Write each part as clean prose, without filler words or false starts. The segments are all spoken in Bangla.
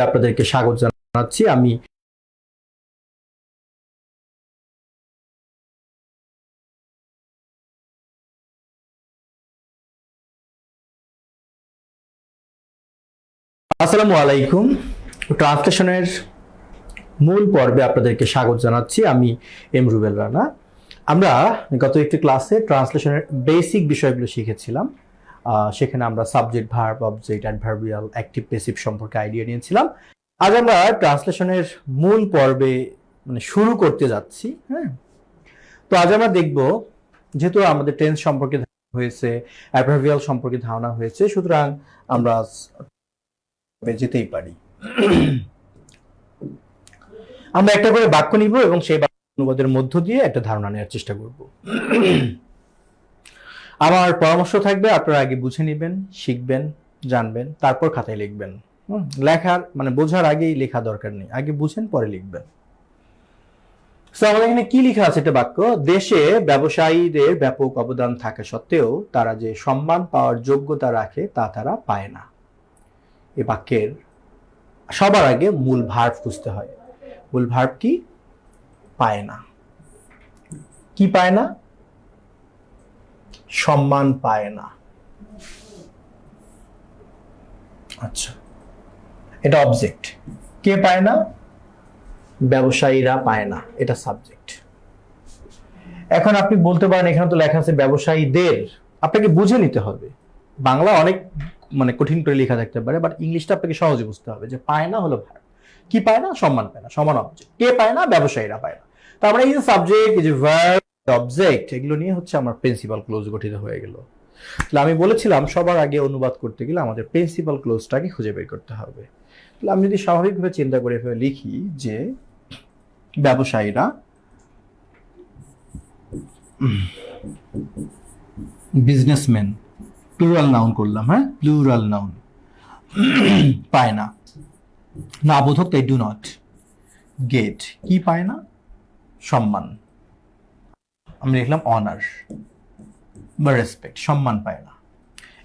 আপনাদেরকে স্বাগত জানাচ্ছি। আমি আসসালামু আলাইকুম। ট্রান্সলেশনের মূল পর্বে আপনাদেরকে স্বাগত জানাচ্ছি। আমি রুবেল রানা। আমরা গত একটি ক্লাসে ট্রান্সলেশনের বেসিক বিষয়গুলো শিখেছিলাম। সেখানে আমরা subject, verb, object, adverbial, active, passive সম্পর্কে আইডিয়া নিয়েছিলাম। আজ আমরা ট্রান্সলেশনের মূল পর্বে শুরু করতে যাচ্ছি। হ্যাঁ, তো আজ আমরা দেখব, যেহেতু আমাদের টেন্স সম্পর্কে হয়েছে, অ্যাডভার্বিয়াল সম্পর্কে ধারণা হয়েছে, সুতরাং আমরা যেতেই পারি। আমরা একটা করে বাক্য নিব এবং সেই বাক্য অনুবাদের মধ্য দিয়ে একটা ধারণা নেওয়ার চেষ্টা করব। আমার পরামর্শ থাকবে, আপনারা আগে বুঝে নেবেন, শিখবেন, জানবেন, তারপর খাতায় লিখবেন। লেখার বোঝার আগেই লেখা দরকার নেই, আগে বুঝেন পরে লিখবেন। আমাদের এখানে কি লেখা আছে? একটা বাক্য: দেশে ব্যবসায়ীদের ব্যাপক অবদান থাকা সত্ত্বেও তারা যে সম্মান পাওয়ার যোগ্যতা রাখে তা তারা পায় না। এই বাক্যের সবার আগে মূল ভার্ব খুঁজতে হয়। মূল ভার্ব কি? পায় না। কি পায় না? সম্মান পায় না। আচ্ছা, এটা অবজেক্ট। কে পায় না? ব্যবসায়ীরা পায় না, এটা সাবজেক্ট। এখন আপনি বলতে পারেন এখানে তো লেখা আছে ব্যবসায়ীদের, আপনাকে বুঝে নিতে হবে। বাংলা অনেক কঠিন করে লেখা থাকতে পারে, বাট ইংলিশটা আপনাকে সহজে বুঝতে হবে যে পায় না হলো ভার্ব। কি পায় না? সম্মান পায় না, সমান অবজেক্ট। কে পায় না? ব্যবসায়ীরা পায় না। তার মানে এই যে সাবজেক্ট, এই যে ভার্ব, অবজেক্ট, এগুলো নিয়ে হচ্ছে আমার প্রিন্সিপাল ক্লোজ গঠিত হয়ে গেল। তাহলে আমি বলেছিলাম সবার আগে অনুবাদ করতে গেলে আমাদের প্রিন্সিপাল ক্লোজটাকে খুঁজে বের করতে হবে। তাহলে আমি যদি স্বাভাবিকভাবে চিন্তা করে লিখি যে ব্যবসায়ীরা, বিজনেসম্যান, প্লুরাল নাউন করলাম, হ্যাঁ, প্লুরাল নাউন, পায় না, না বোধক, তাই ডু নট গেট। কি পায় না? সম্মান। আমি লিখলাম অনার বা রেসপেক্ট, সম্মান পায় না।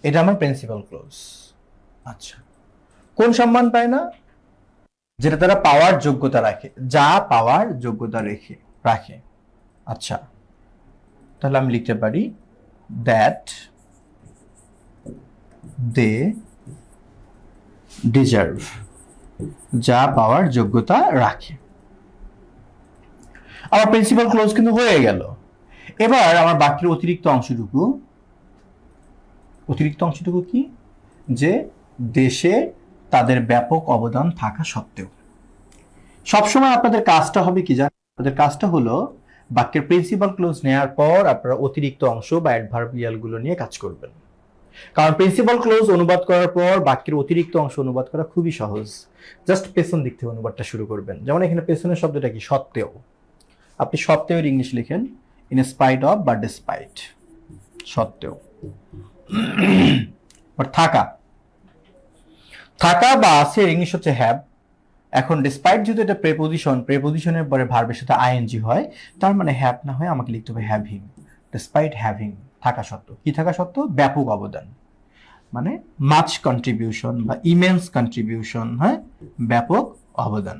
এটা আমার প্রিন্সিপাল ক্লোজ। আচ্ছা, কোন সম্মান পায় না? যেটা তারা পাওয়ার যোগ্যতা রাখে, যা পাওয়ার যোগ্যতা রাখে। আচ্ছা, তাহলে আমি লিখতে পারি দ্যাট দে ডিজার্ভ, যা পাওয়ার যোগ্যতা রাখে। আমার প্রিন্সিপাল ক্লোজ কিন্তু হয়ে গেল। এবার আমার বাক্যের অতিরিক্ত অংশটুকু কি? যে দেশে তাদের ব্যাপক অবদান থাকা সত্ত্বেও। সবসময় আপনাদের কাজটা হবে কি জানেন? আপনাদের কাজটা হলো বাক্যের প্রিন্সিপাল ক্লোজ নেওয়ার পর আপনারা অতিরিক্ত অংশ বা অ্যাডভার্বিয়াল গুলো নিয়ে কাজ করবেন। কারণ প্রিন্সিপাল ক্লোজ অনুবাদ করার পর বাক্যের অতিরিক্ত অংশ অনুবাদ করা খুবই সহজ। জাস্ট পেছন দিক থেকে অনুবাদটা শুরু করবেন। যেমন এখানে পেছনের শব্দটা কি? সত্ত্বেও। আপনি সত্ত্বেও এর ইংলিশ লিখেন ইন স্পাইট অফ বা ডিসপাইট। সত্ত্বেও। থাকা বা আছে ইংলিশ হচ্ছে হ্যাভ। এখন ডিসপাইট যেহেতু এটা প্রেপোজিশনের পরে ভার্বের সাথে আইএনজি হয়, তার মানে হ্যাভ না হয় আমাকে লিখতে হবে হ্যাভিং। ডিসপাইট হ্যাভিং, থাকা সত্ত্বেও। কি থাকা সত্ত্বেও? ব্যাপক অবদান, মানে মাচ কন্ট্রিবিউশন বা ইমেন্স কন্ট্রিবিউশন। হ্যাঁ, ব্যাপক অবদান,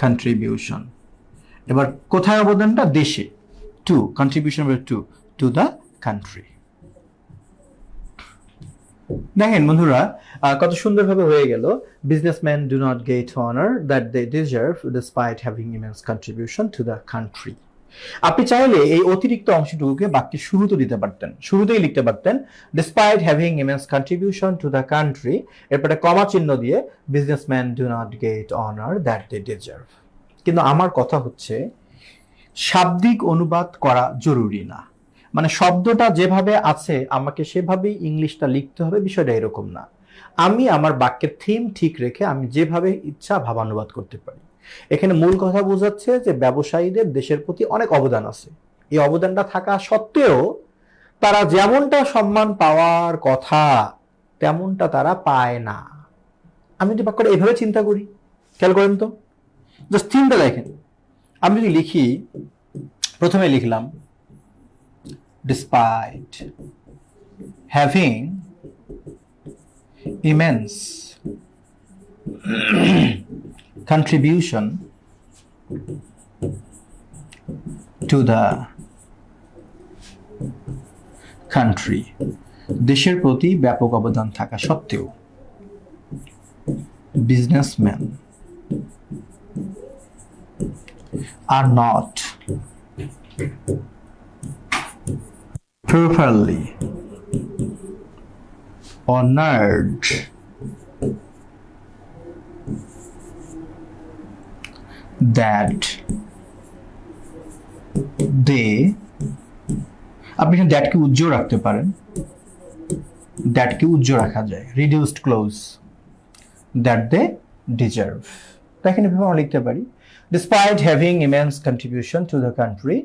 কন্ট্রিবিউশন। এবার কোথায় অবদানটা? দেশে। To, contribution to the country. দেখেন বন্ধুরা, কত সুন্দরভাবে হয়ে গেল। Businessman do not get honour that they deserve despite having immense contribution to the country. আপনি চাইলে এই অতিরিক্ত অংশটুকুকে বাক্যের শুরুতে দিতে পারতেন, শুরুতেই লিখতে পারতেন despite having immense contribution to the country, এরপরে কমা চিহ্ন দিয়ে businessman do not get honour that they deserve. কিন্তু আমার কথা হচ্ছে শাব্দিক অনুবাদ করা জরুরি না। শব্দটা যেভাবে আছে আমাকে সেভাবেই ইংলিশটা লিখতে হবে, বিষয়টা এরকম না। আমি আমার বাক্যের থিম ঠিক রেখে আমি যেভাবে ইচ্ছা ভাবানুবাদ করতে পারি। এখানে মূল কথা বোঝাচ্ছে যে ব্যবসায়ীদের দেশের প্রতি অনেক অবদান আছে। এই অবদানটা থাকা সত্ত্বেও তারা যেমনটা সম্মান পাওয়ার কথা তেমনটা তারা পায় না। আমি যদি বাক্যটা এভাবে চিন্তা করি, খেয়াল করেন তো, জাস্ট থিমটা দেখেন। আমি যদি লিখি, প্রথমে লিখলাম despite having immense contribution to the country, দেশের প্রতি ব্যাপক অবদান থাকা সত্ত্বেও businessmen are not properly honored that they, আপনি দ্যাটকে উজ্জ্বল রাখতে পারেন, দ্যাটকে উজ্জ্বল রাখা যায়, reduced close, that they deserve. দেখেন এভাবে আমরা লিখতে পারি, despite having immense contribution to the country,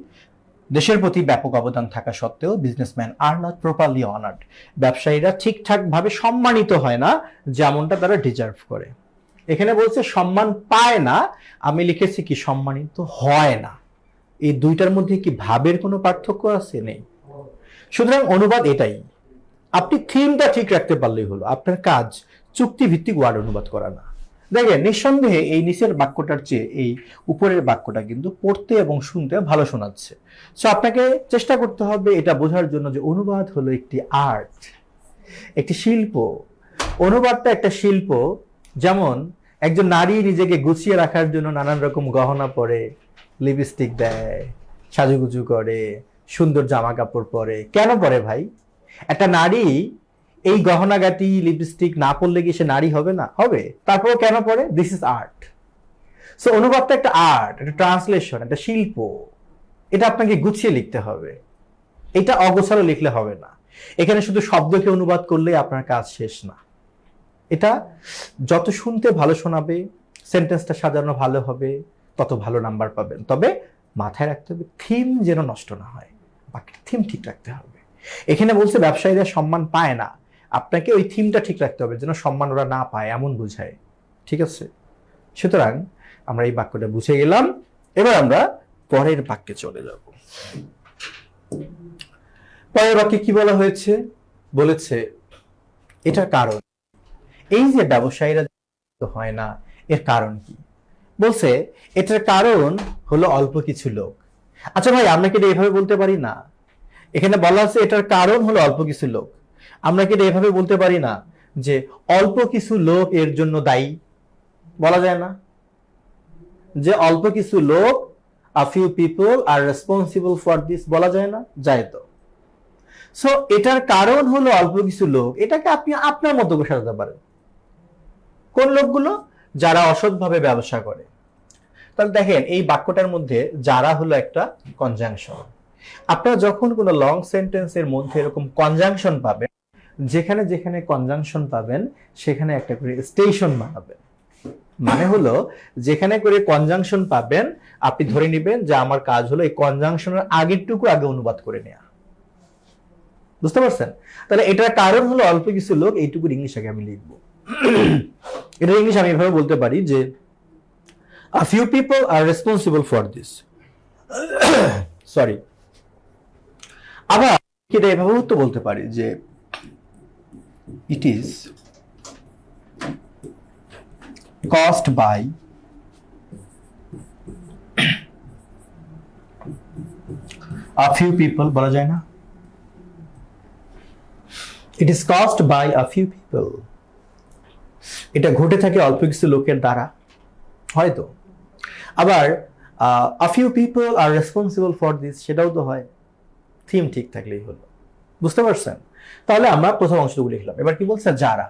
দেশের প্রতি ব্যাপক অবদান থাকা সত্ত্বেও businessman are not properly honoured, ব্যবসায়ীরা ঠিকঠাক ভাবে সম্মানিত হয় না যেমনটা তারা ডিজার্ভ করে। এখানে বলছে সম্মান পায় না, আমি লিখেছি কি সম্মানিত হয় না। এই দুইটার মধ্যে কি ভাবের কোনো পার্থক্য আছে? নেই। সুতরাং অনুবাদ এটাই, আপনি থিমটা ঠিক রাখতে পারলেই হলো, আপনার কাজ চুক্তিভিত্তিক ওয়ার্ড অনুবাদ করা না। দেখেন নিঃসন্দেহে এই নিচের বাক্যটার চেয়ে এই উপরের বাক্যটা কিন্তু পড়তে এবং শুনতে ভালো শোনাচ্ছে। সো আপনাকে চেষ্টা করতে হবে এটা বোঝার জন্য যে অনুবাদ হলো একটি আর্ট, একটি শিল্প। অনুবাদটা একটা শিল্প। যেমন একজন নারী নিজেকে গুছিয়ে রাখার জন্য নানান রকম গহনা পরে, লিপস্টিক দেয়, সাজুগুজু করে, সুন্দর জামা কাপড় পরে। কেন পরে ভাই? একটা নারী এই গহনাগাটি লিপস্টিক না পরলে কি সে নারী হবে না? হবে। তারপর কেন পরে? This is art. সো অনুবাদটা একটা আর্ট, একটা ট্রান্সলেশন, একটা শিল্প। এটা আপনাকে গুছিয়ে লিখতে হবে, এটা অগোছালো লিখলে হবে না। এখানে শুধু শব্দকে অনুবাদ করলে আপনার কাজ শেষ না। এটা যত শুনতে ভালো শোনাবে, সেন্টেন্সটা সাজানো ভালো হবে, তত ভালো নাম্বার পাবেন। তবে মাথায় রাখতে হবে থিম যেন নষ্ট না হয়, বাকি থিম ঠিক রাখতে হবে। এখানে বলছে ব্যবসায়ীরা সম্মান পায় না, আপনাকে ওই থিমটা ঠিক রাখতে হবে যেন সম্মান ওরা না পায় এমন বুঝায়। ঠিক আছে? সুতরাং আমরা এই বাক্যটা বুঝে গেলাম। এবার আমরা পরের বাক্যে চলে যাব। পরের বাক্যে কি বলা হয়েছে? বলেছে এটার কারণ, এই যে ব্যবসায়ীরা হয় না এর কারণ কি? বলছে এটার কারণ হলো অল্প কিছু লোক। আচ্ছা ভাই, আমরা কি এটা এভাবে বলতে পারি না? এখানে বলা আছে এটার কারণ হলো অল্প কিছু লোক। আমরা কি এটা এভাবে বলতে পারি না যে অল্প কিছু লোক এর জন্য দায়ী? বলা যায় না যে অল্প কিছু লোক, a few people are responsible for this? বলা যায় না? যায় তো। সো এটার কারণ হলো অল্প কিছু লোক, এটাকে আপনি আপনার মতো করে সাজাতে পারেন। কোন লোকগুলো? যারা অসৎভাবে ব্যবসা করে। তাহলে দেখেন এই বাক্যটার মধ্যে যারা হলো একটা কনজাংশন। আপনারা যখন কোনো লং সেন্টেন্সের মধ্যে এরকম কনজাংশন পাবেন, যেখানে যেখানে কনজাংশন পাবেন সেখানে একটা করে স্টেশন বানাবেন। মানে হলো যেখানে করে কনজাংশন পাবেন আপনি ধরে নেবেন যে আমার কাজ হলো এই কনজাংশনের আগেরটুকু আগে অনুবাদ করে নেওয়া। বুঝতে পারছেন? তাহলে এটার কারণ হলো অল্প কিছু লোক, এইটুকু ইংলিশ আগে আমি লিখবো। এটা ইংলিশ আমি এভাবে বলতে পারি যে a few people are responsible for this. Sorry. আবার এটা এভাবেও তো বলতে পারি যে it is caused by a few people, বলা যায় না? It is caused by a few people. এটা ঘটে থাকে অল্প কিছু লোকের দ্বারা, হয়তো। আবার a few people are responsible for this, সেটাও তো হয়। থিম ঠিক থাকলেই হলো। বুঝতে পারছেন? তাহলে আমরা প্রথম অংশটুকু লিখলাম। এবার কি বলছে? যারা।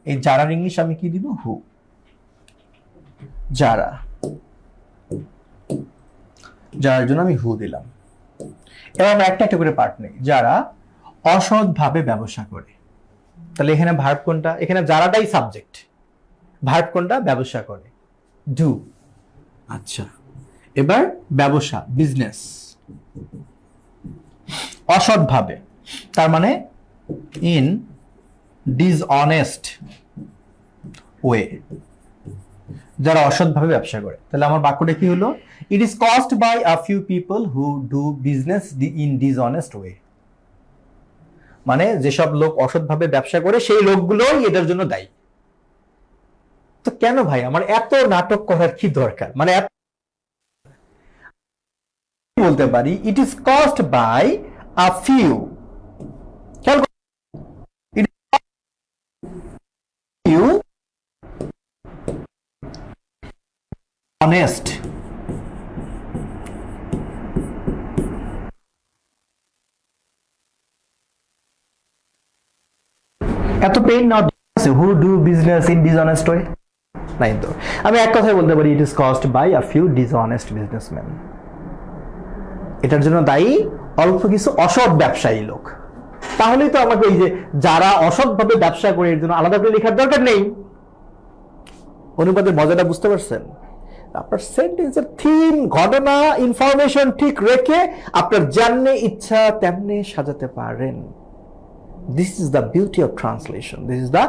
এই যারার ইংলিশ আমি কি দিব? হু। যারা, যার জন্য আমি হু দিলাম। এবার আমরা একটা একটা করে পার্ট নেই। যারা অসৎভাবে ব্যবসা করে। তাহলে এখানে ভার্ব কোনটা? এখানে যারাটাই সাবজেক্ট, ভার্ব কোনটা? ব্যবসা করে, ডু। আচ্ছা, এবার ব্যবসা, বিজনেস। অসৎভাবে তার মানে ইন ডিসঅনেস্ট ওয়ে, যারা অসৎভাবে ব্যবসা করে। তাহলে আমার বাক্যটা কি হলো? It is caused by a few people who do business in dishonest way. মানে যেসব লোক অসৎভাবে ব্যবসা করে সেই লোকগুলোই এটার জন্য দায়ী। তো কেন ভাই আমার এত নাটক করার কি দরকার, মানে বলতে পারি it is cost by a few, খেয়াল ফিউ অনেস্ট, এত pain not who do business in dishonest way, নাই তো। আমি এক কথায় বলতে পারি it is cost by a few dishonest businessman. এটার জন্য দায়ী অল্প কিছু অসৎ ব্যবসায়ী লোক। তাহলেই তো আমাকে এই যে যারা অসৎভাবে ব্যবসা করে এর জন্য আলাদা করে লেখার দরকার নেই। অনুবাদের মজাটা বুঝতে পারছেন? আপনার সেন্টেন্সের থিম, ঘটনা, ইনফরমেশন ঠিক রেখে আপনার যেমনে ইচ্ছা তেমনে সাজাতে পারেন। This is the beauty of translation, this is the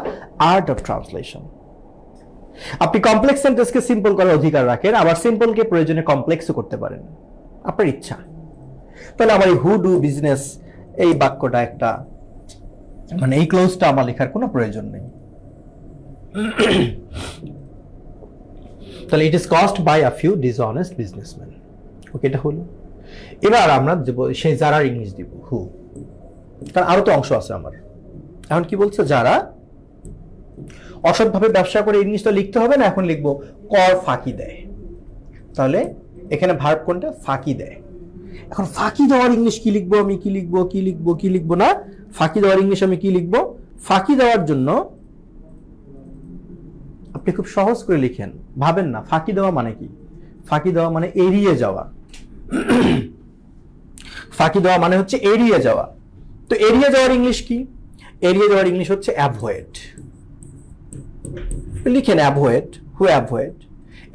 art of translation. আপনি কমপ্লেক্স সেন্টেন্সকে সিম্পল করার অধিকার রাখেন, আবার সিম্পলকে প্রয়োজনে কমপ্লেক্সও করতে পারেন, আপনার ইচ্ছা। তাহলে আমার এই হু ডু বিজনেস এই বাক্যটা একটা, মানে এই ক্লোজটা আমার লেখার কোনো প্রয়োজন নেই। তাহলে it is cost by a few dishonest businessman. Okay, এটা হলো। এবার আমরা সেই যারার ইংলিশ দিব হু, কারণ আরো তো অংশ আছে আমার। এখন কি বলছে? যারা অসৎভাবে ব্যবসা করে, ইংলিশটা লিখতে হবে না, এখন লিখবো কর ফাঁকি দেয়। তাহলে এখানে ভার্ব কোনটা? ফাঁকি দেয়। এখন ফাঁকি দেওয়ার ইংলিশ কি লিখবো? আমি কি লিখবো, কি লিখবো, কি লিখবো না? ফাঁকি দেওয়ার ইংলিশ আমি কি লিখবো? ফাঁকি দেওয়ার জন্য আপনি খুব সহজ করে লিখেন, ভাবেন না ফাঁকি দেওয়া মানে কি। ফাঁকি দেওয়া মানে এড়িয়ে যাওয়া। ফাঁকি দেওয়া মানে হচ্ছে এড়িয়ে যাওয়া। তো এড়িয়ে যাওয়ার ইংলিশ কি? এড়িয়ে যাওয়ার ইংলিশ হচ্ছে অ্যাভয়েড। লিখেন অ্যাভয়েড, হু অ্যাভয়েড।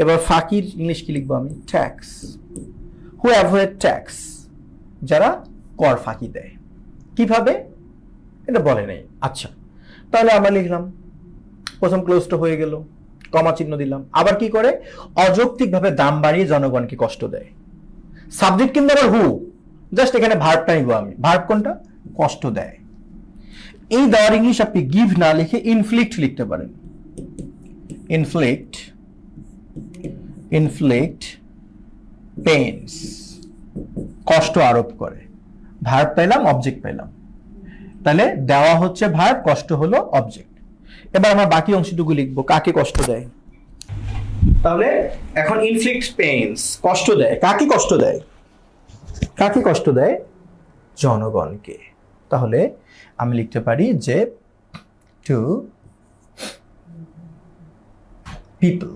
এবার ফাঁকির ইংলিশ কি লিখবো আমি? ট্যাক্স। হু অ্যাভয়েড ট্যাক্স, যারা কর ফাঁকি দেয়। কিভাবে এটা বলে নেই। আচ্ছা, তাহলে আমরা লিখলাম, প্রথম ক্লোজটা হয়ে গেল, কমা চিহ্ন দিলাম। আবার কি করে? অযৌক্তিকভাবে দাম বাড়িয়ে জনগণকে কষ্ট দেয়। সাবজেক্ট কিন্তু আবার হু, জাস্ট এখানে ভার্বটা নিব আমি। ভার্ব কোনটা? কষ্ট দেয়। এই দেওয়ার ইংলিশ আপনি গিভ না লিখে ইনফ্লিক্ট লিখতে পারেন। ইনফ্লিক্ট, ইনফ্লিক্ট পেইনস, কষ্ট আরোপ করে। ভার্ব পেলাম, অবজেক্ট পেলাম। তাহলে দেওয়া হচ্ছে ভার্ব, কষ্ট হলো অবজেক্ট। এবার আমরা বাকি অংশটুকু লিখবো, কাকে কষ্ট দেয়। তাহলে এখন ইনফ্লিক্ট পেইনস, কষ্ট দেয়। কাকে কষ্ট দেয়? কাকে কষ্ট দেয়? জনগণকে। তাহলে আমি লিখতে পারি যে টু পিপল,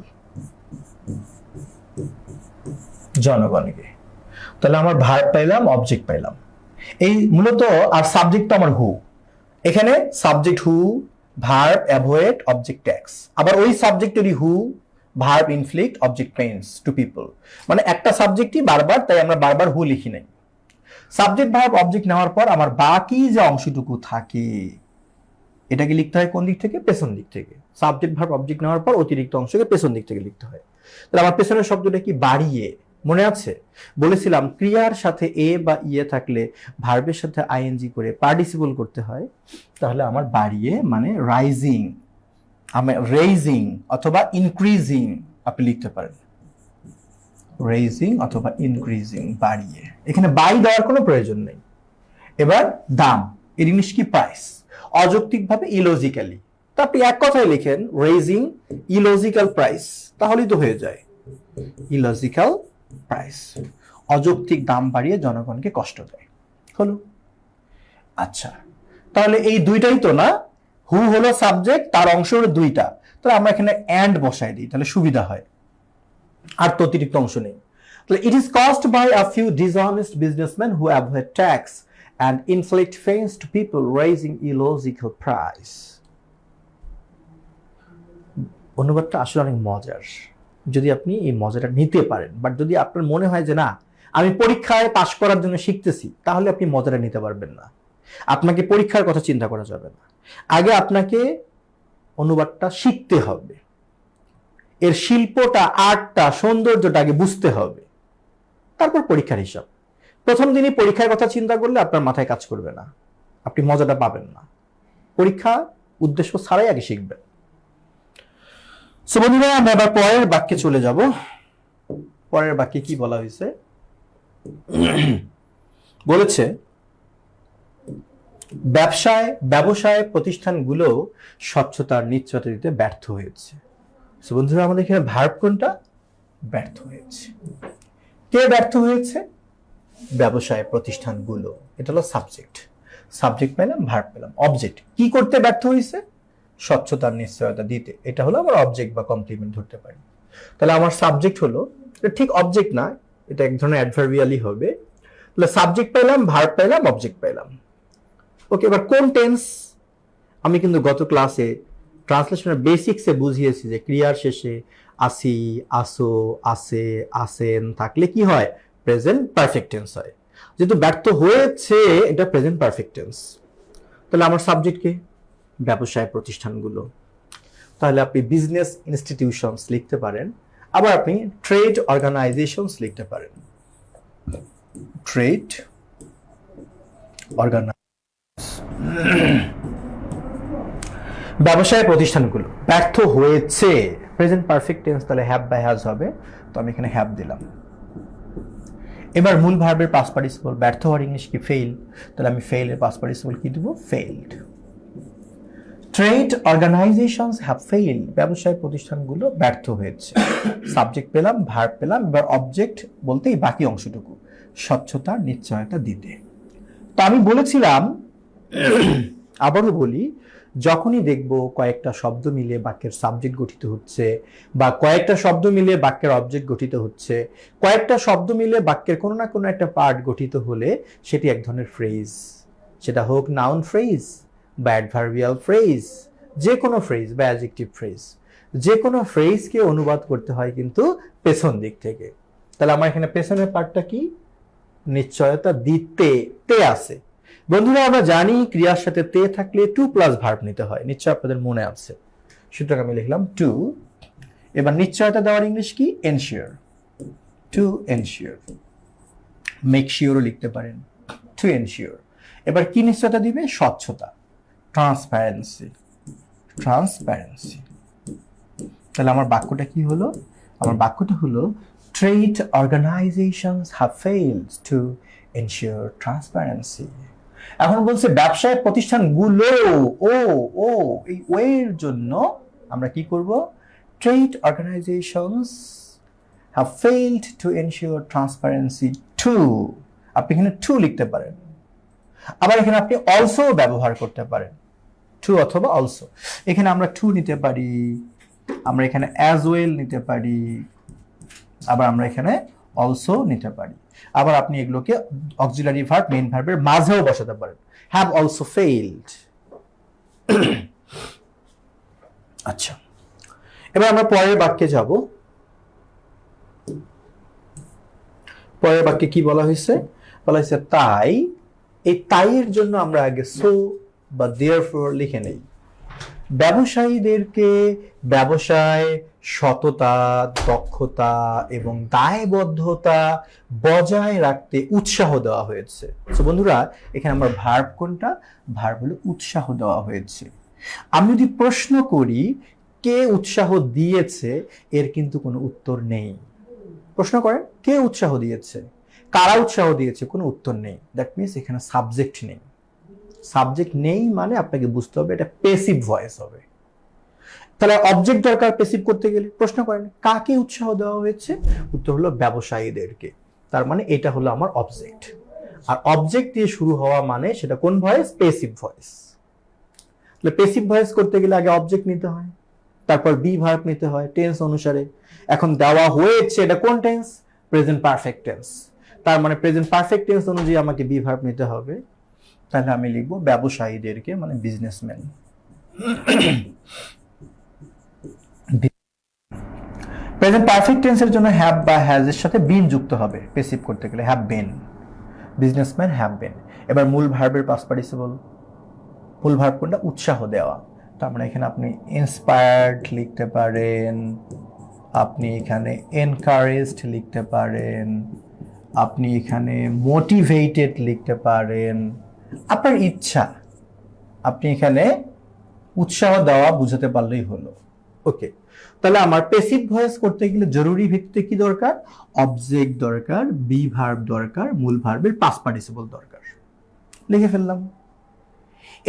জনগণকে। তাহলে আমার ভার্ব পাইলাম, অবজেক্ট পাইলাম। এই মূলত, আর সাবজেক্ট তো আমার হু। এখানে subject who, verb avoid, object tax. আবার ওই সাবজেক্টেরই who, verb inflict, object pains to people. মানে একটা সাবজেক্টই বারবার, তাই আমরা বারবার হু লিখি নাই। সাবজেক্ট ভার্ব অবজেক্ট নেওয়ার পর আমার বাকি যে অংশটুকু থাকে এটাকে লিখতে হয় কোন দিক থেকে? পেছন দিক থেকে। সাবজেক্ট ভার্ব অবজেক্ট নেওয়ার পর অতিরিক্ত অংশকে পেছন দিক থেকে লিখতে হয়। তাহলে আমার পেছনের শব্দটা কি? বাড়িয়ে। মনে আছে বলেছিলাম ক্রিয়ার সাথে এ বা ইয়ে থাকলে ভার্বের সাথে আইএনজি করে পার্টিসিপল করতে হয়। তাহলে আমার বাড়িয়ে মানে রাইজিং, আমি রেইজিং অথবা ইনক্রিজিং আপনি লিখতে পারেন। রেইজিং অথবা ইনক্রিজিং, বাড়িয়ে। এখানে বাই দেওয়ার কোনো প্রয়োজন নেই। এবার দাম, এর ইংলিশ কি? প্রাইস। অযৌক্তিকভাবে, ইলজিক্যালি। তা আপনি এক কথায় লিখেন রেইজিং ইলজিক্যাল প্রাইস, তাহলেই তো হয়ে যায়। ইলজিক্যাল প্রাইস, অযৌক্তিক দাম বাড়িয়ে জনগণকে কষ্ট দেয়। হলো। আচ্ছা, তাহলে এই দুইটাই তো না, হু হলো সাবজেক্ট, তার অংশ হলো দুইটা। তাহলে আমরা এখানে অ্যান্ড বসাই দিই, তাহলে সুবিধা হয়, আর তো অতিরিক্ত অংশ নেই। তাহলে it is cost by a few dishonest businessman who avoid tax and inflict pains to people raising illogical price. অনুবাদটা আসলে অনেক মজার, যদি আপনি এই মজাটা নিতে পারেন। বাট যদি আপনার মনে হয় যে না আমি পরীক্ষায় পাশ করার জন্য শিখতেছি, তাহলে আপনি মজাটা নিতে পারবেন না। আপনাকে পরীক্ষার কথা চিন্তা করা যাবে না। আগে আপনাকে অনুবাদটা শিখতে হবে, এর শিল্পটা, আর্টটা, সৌন্দর্যটা আগে বুঝতে হবে, তারপর পরীক্ষার হিসাব। প্রথম দিনই পরীক্ষার কথা চিন্তা করলে আপনার মাথায় কাজ করবে না, আপনি মজাটা পাবেন না। পরীক্ষা উদ্দেশ্য ছাড়াই আগে শিখবেন। সো বন্ধুরা আমরা এবার পরের বাক্যে চলে যাব। পরের বাক্যে কি বলা হয়েছে? বলেছে ব্যবসায় প্রতিষ্ঠানগুলো স্বচ্ছতার নিশ্চয়তা দিতে ব্যর্থ হয়েছে। সো বন্ধুরা আমাদের এখানে ভার্ব কোনটা? ব্যর্থ হয়েছে। কে ব্যর্থ হয়েছে? ব্যবসায় প্রতিষ্ঠানগুলো। এটা হলো সাবজেক্ট। সাবজেক্ট পেলাম, ভার্ব পেলাম। অবজেক্ট কি করতে ব্যর্থ হয়েছে? স্বচ্ছতার নিশ্চয়তা দিতে। এটা হলো আমার অবজেক্ট বা কমপ্লিমেন্ট ধরতে পারি। তাহলে আমার সাবজেক্ট হলো, এটা ঠিক অবজেক্ট না, এটা এক ধরনের অ্যাডভার্বিয়ালই হবে। তাহলে সাবজেক্ট পেলাম, ভার্ব পেলাম, অবজেক্ট পেলাম। ওকে, এবার কোন টেন্স? আমি কিন্তু গত ক্লাসে ট্রান্সলেশনের বেসিক্সে বুঝিয়েছি যে ক্রিয়ার শেষে আসি, আসো, আসে, আসেন থাকলে কি হয়? প্রেজেন্ট পারফেক্ট টেন্স হয়। যেহেতু ব্যর্থ হয়েছে, এটা প্রেজেন্ট পারফেক্ট টেন্স। তাহলে আমার সাবজেক্ট কে? ব্যবসায় প্রতিষ্ঠানগুলো। তাহলে আপনি বিজনেস ইনস্টিটিউশনস লিখতে পারেন, আবার আপনি ট্রেড অর্গানাইজেশনস লিখতে পারেন। ট্রেড অর্গানাইজ ব্যবসায় প্রতিষ্ঠানগুলো ব্যর্থ হয়েছে, প্রেজেন্ট পারফেক্ট টেন্স, তাহলে হ্যাভ বাই হ্যাজ হবে। তো আমি এখানে হ্যাভ দিলাম। এবার মূল ভার্বের পাস্ট পার্টিসিপল, ব্যর্থ হওয়ার ইংলিশ কি? ফেইল। তাহলে আমি ফেইল এর পাস্ট পার্টিসিপল কি দেব? Failed. Trade organisations have failed, ব্যবসায় প্রতিষ্ঠানগুলো ব্যর্থ হয়েছে। সাবজেক্ট পেলাম, ভার্ব পেলাম, এবার অবজেক্ট বলতেই বাকি অংশটুকু স্বচ্ছতার নিশ্চয়তা দিতে। তো আমি বলেছিলাম, আবারও বলি, যখনই দেখব কয়েকটা শব্দ মিলে বাক্যের সাবজেক্ট গঠিত হচ্ছে, বা কয়েকটা শব্দ মিলে বাক্যের অবজেক্ট গঠিত হচ্ছে, কয়েকটা শব্দ মিলে বাক্যের কোনো না কোনো একটা পার্ট গঠিত হলে সেটি এক ধরনের ফ্রেজ। সেটা হোক নাউন ফ্রেজ বা অ্যাডভার্বিয়াল ফ্রেজ, যে কোনো ফ্রেজ বা অ্যাডজেক্টিভ ফ্রেজ, যে কোনো ফ্রেজকে অনুবাদ করতে হয় কিন্তু পেছন দিক থেকে। তাহলে আমার এখানে পেছনের পার্টটা কি? নিশ্চয়তা দিতে, তে আছে। বন্ধুরা আমরা জানি ক্রিয়ার সাথে তে থাকলে টু প্লাস ভার্ব নিতে হয়, নিশ্চয় আপনাদের মনে আছে। সুতরাং আমি লিখলাম টু। এবার নিশ্চয়তা দেওয়ার ইংলিশ কি? এনশিওর। To ensure. মেক শিওরও লিখতে পারেন, টু এনশিওর। এবার কি নিশ্চয়তা দিবে? স্বচ্ছতা, ট্রান্সপারেন্সি। ট্রান্সপারেন্সি। তাহলে আমার বাক্যটা কি হলো? আমার বাক্যটা হলো trade organizations have failed to ensure transparency. এখন বলছে ব্যবসায় প্রতিষ্ঠানগুলো, ও ও এই ওয়ের জন্য আমরা কি করব? trade organizations have failed to ensure transparency too. আপনি এখানে টু লিখতে পারেন, আবার এখানে আপনি অলসো ব্যবহার করতে পারেন, টু অথবা অলসো। এখানে আমরা টু নিতে পারি, আমরা এখানে অ্যাজ ওয়েল নিতে পারি, আবার আমরা এখানে অলসো নিতে পারি। আবার আপনি এগুলোকে অক্সিলারি ভার্ব মেইন ভার্বের মাঝেও বসাতে পারেন। Have also failed. আচ্ছা, এবার আমরা পরের বাক্যে যাব। পরের বাক্যে কি বলা হয়েছে? বলা হয়েছে তাই। এই তাইয়ের জন্য আমরা আগে সো বা দেয়ারফর লিখে নেই। ব্যবসায়ীদেরকে ব্যবসায় সততা, দক্ষতা এবং দায়বদ্ধতা বজায় রাখতে উৎসাহ দেওয়া হয়েছে। তো বন্ধুরা এখানে আমার ভার্ব কোনটা? ভার্ব হলো উৎসাহ দেওয়া হয়েছে। আমি যদি প্রশ্ন করি কে উৎসাহ দিয়েছে, এর কিন্তু কোনো উত্তর নেই। প্রশ্ন করেন কে উৎসাহ দিয়েছে, কারা উৎসাহ দিয়েছে, কোনো উত্তর নেই। দ্যাট মিনস এখানে সাবজেক্ট নেই। সাবজেক্ট নেই মানে আপনাকে বুঝতে হবে এটা প্যাসিভ ভয়েস হবে। তাহলে অবজেক্ট দরকার প্যাসিভ করতে গেলে। প্রশ্ন করেন কাকে উৎসাহ দেওয়া হয়েছে, উত্তর হলো ব্যবসায়ীদেরকে। তার মানে এটা হলো আমার অবজেক্ট। আর অবজেক্ট দিয়ে শুরু হওয়া মানে সেটা কোন ভয়েস? Passive voice. তাহলে প্যাসিভ ভয়েস করতে গেলে আগে অবজেক্ট নিতে হয়, তারপর বি ভার্ব নিতে হয় টেন্স অনুসারে। এখন দেওয়া হয়েছে, এটা কোন টেন্স? Present perfect tense. তার মানে প্রেজেন্ট পারফেক্ট টেন্স অনুযায়ী আমাকে বি ভার্ব নিতে হবে। তাহলে আমি লিখবো ব্যবসায়ীদেরকে, মানে বিজনেসম্যান। প্রেজেন্ট পারফেক্ট টেন্সের জন্য হ্যাভ বা হ্যাজ এর সাথে বিন যুক্ত হবে প্যাসিভ করতে গেলে, হ্যাভ বিন। বিজনেসম্যান হ্যাভ বিন। এবার মূল ভার্বের পাস্ট পার্টিসিপল, মূল ভার্ব কোনটা? উৎসাহ দেওয়া। তার মানে এখানে আপনি ইন্সপায়ার্ড লিখতে পারেন, আপনি এখানে এনকারেজড লিখতে পারেন, আপনি এখানে মোটিভেটেড লিখতে পারেন, আপনার ইচ্ছা। আপনি এখানে উৎসাহ দেওয়া বুঝাতে পারলেই হলো। ওকে, তাহলে আমার প্যাসিভ ভয়েস করতে গেলে জরুরি ভিত্তিতে কি দরকার? অবজেক্ট দরকার, বি ভার্ব দরকার, মূল ভার্বের পাস্ট পার্টিসিপল দরকার। লিখে ফেললাম।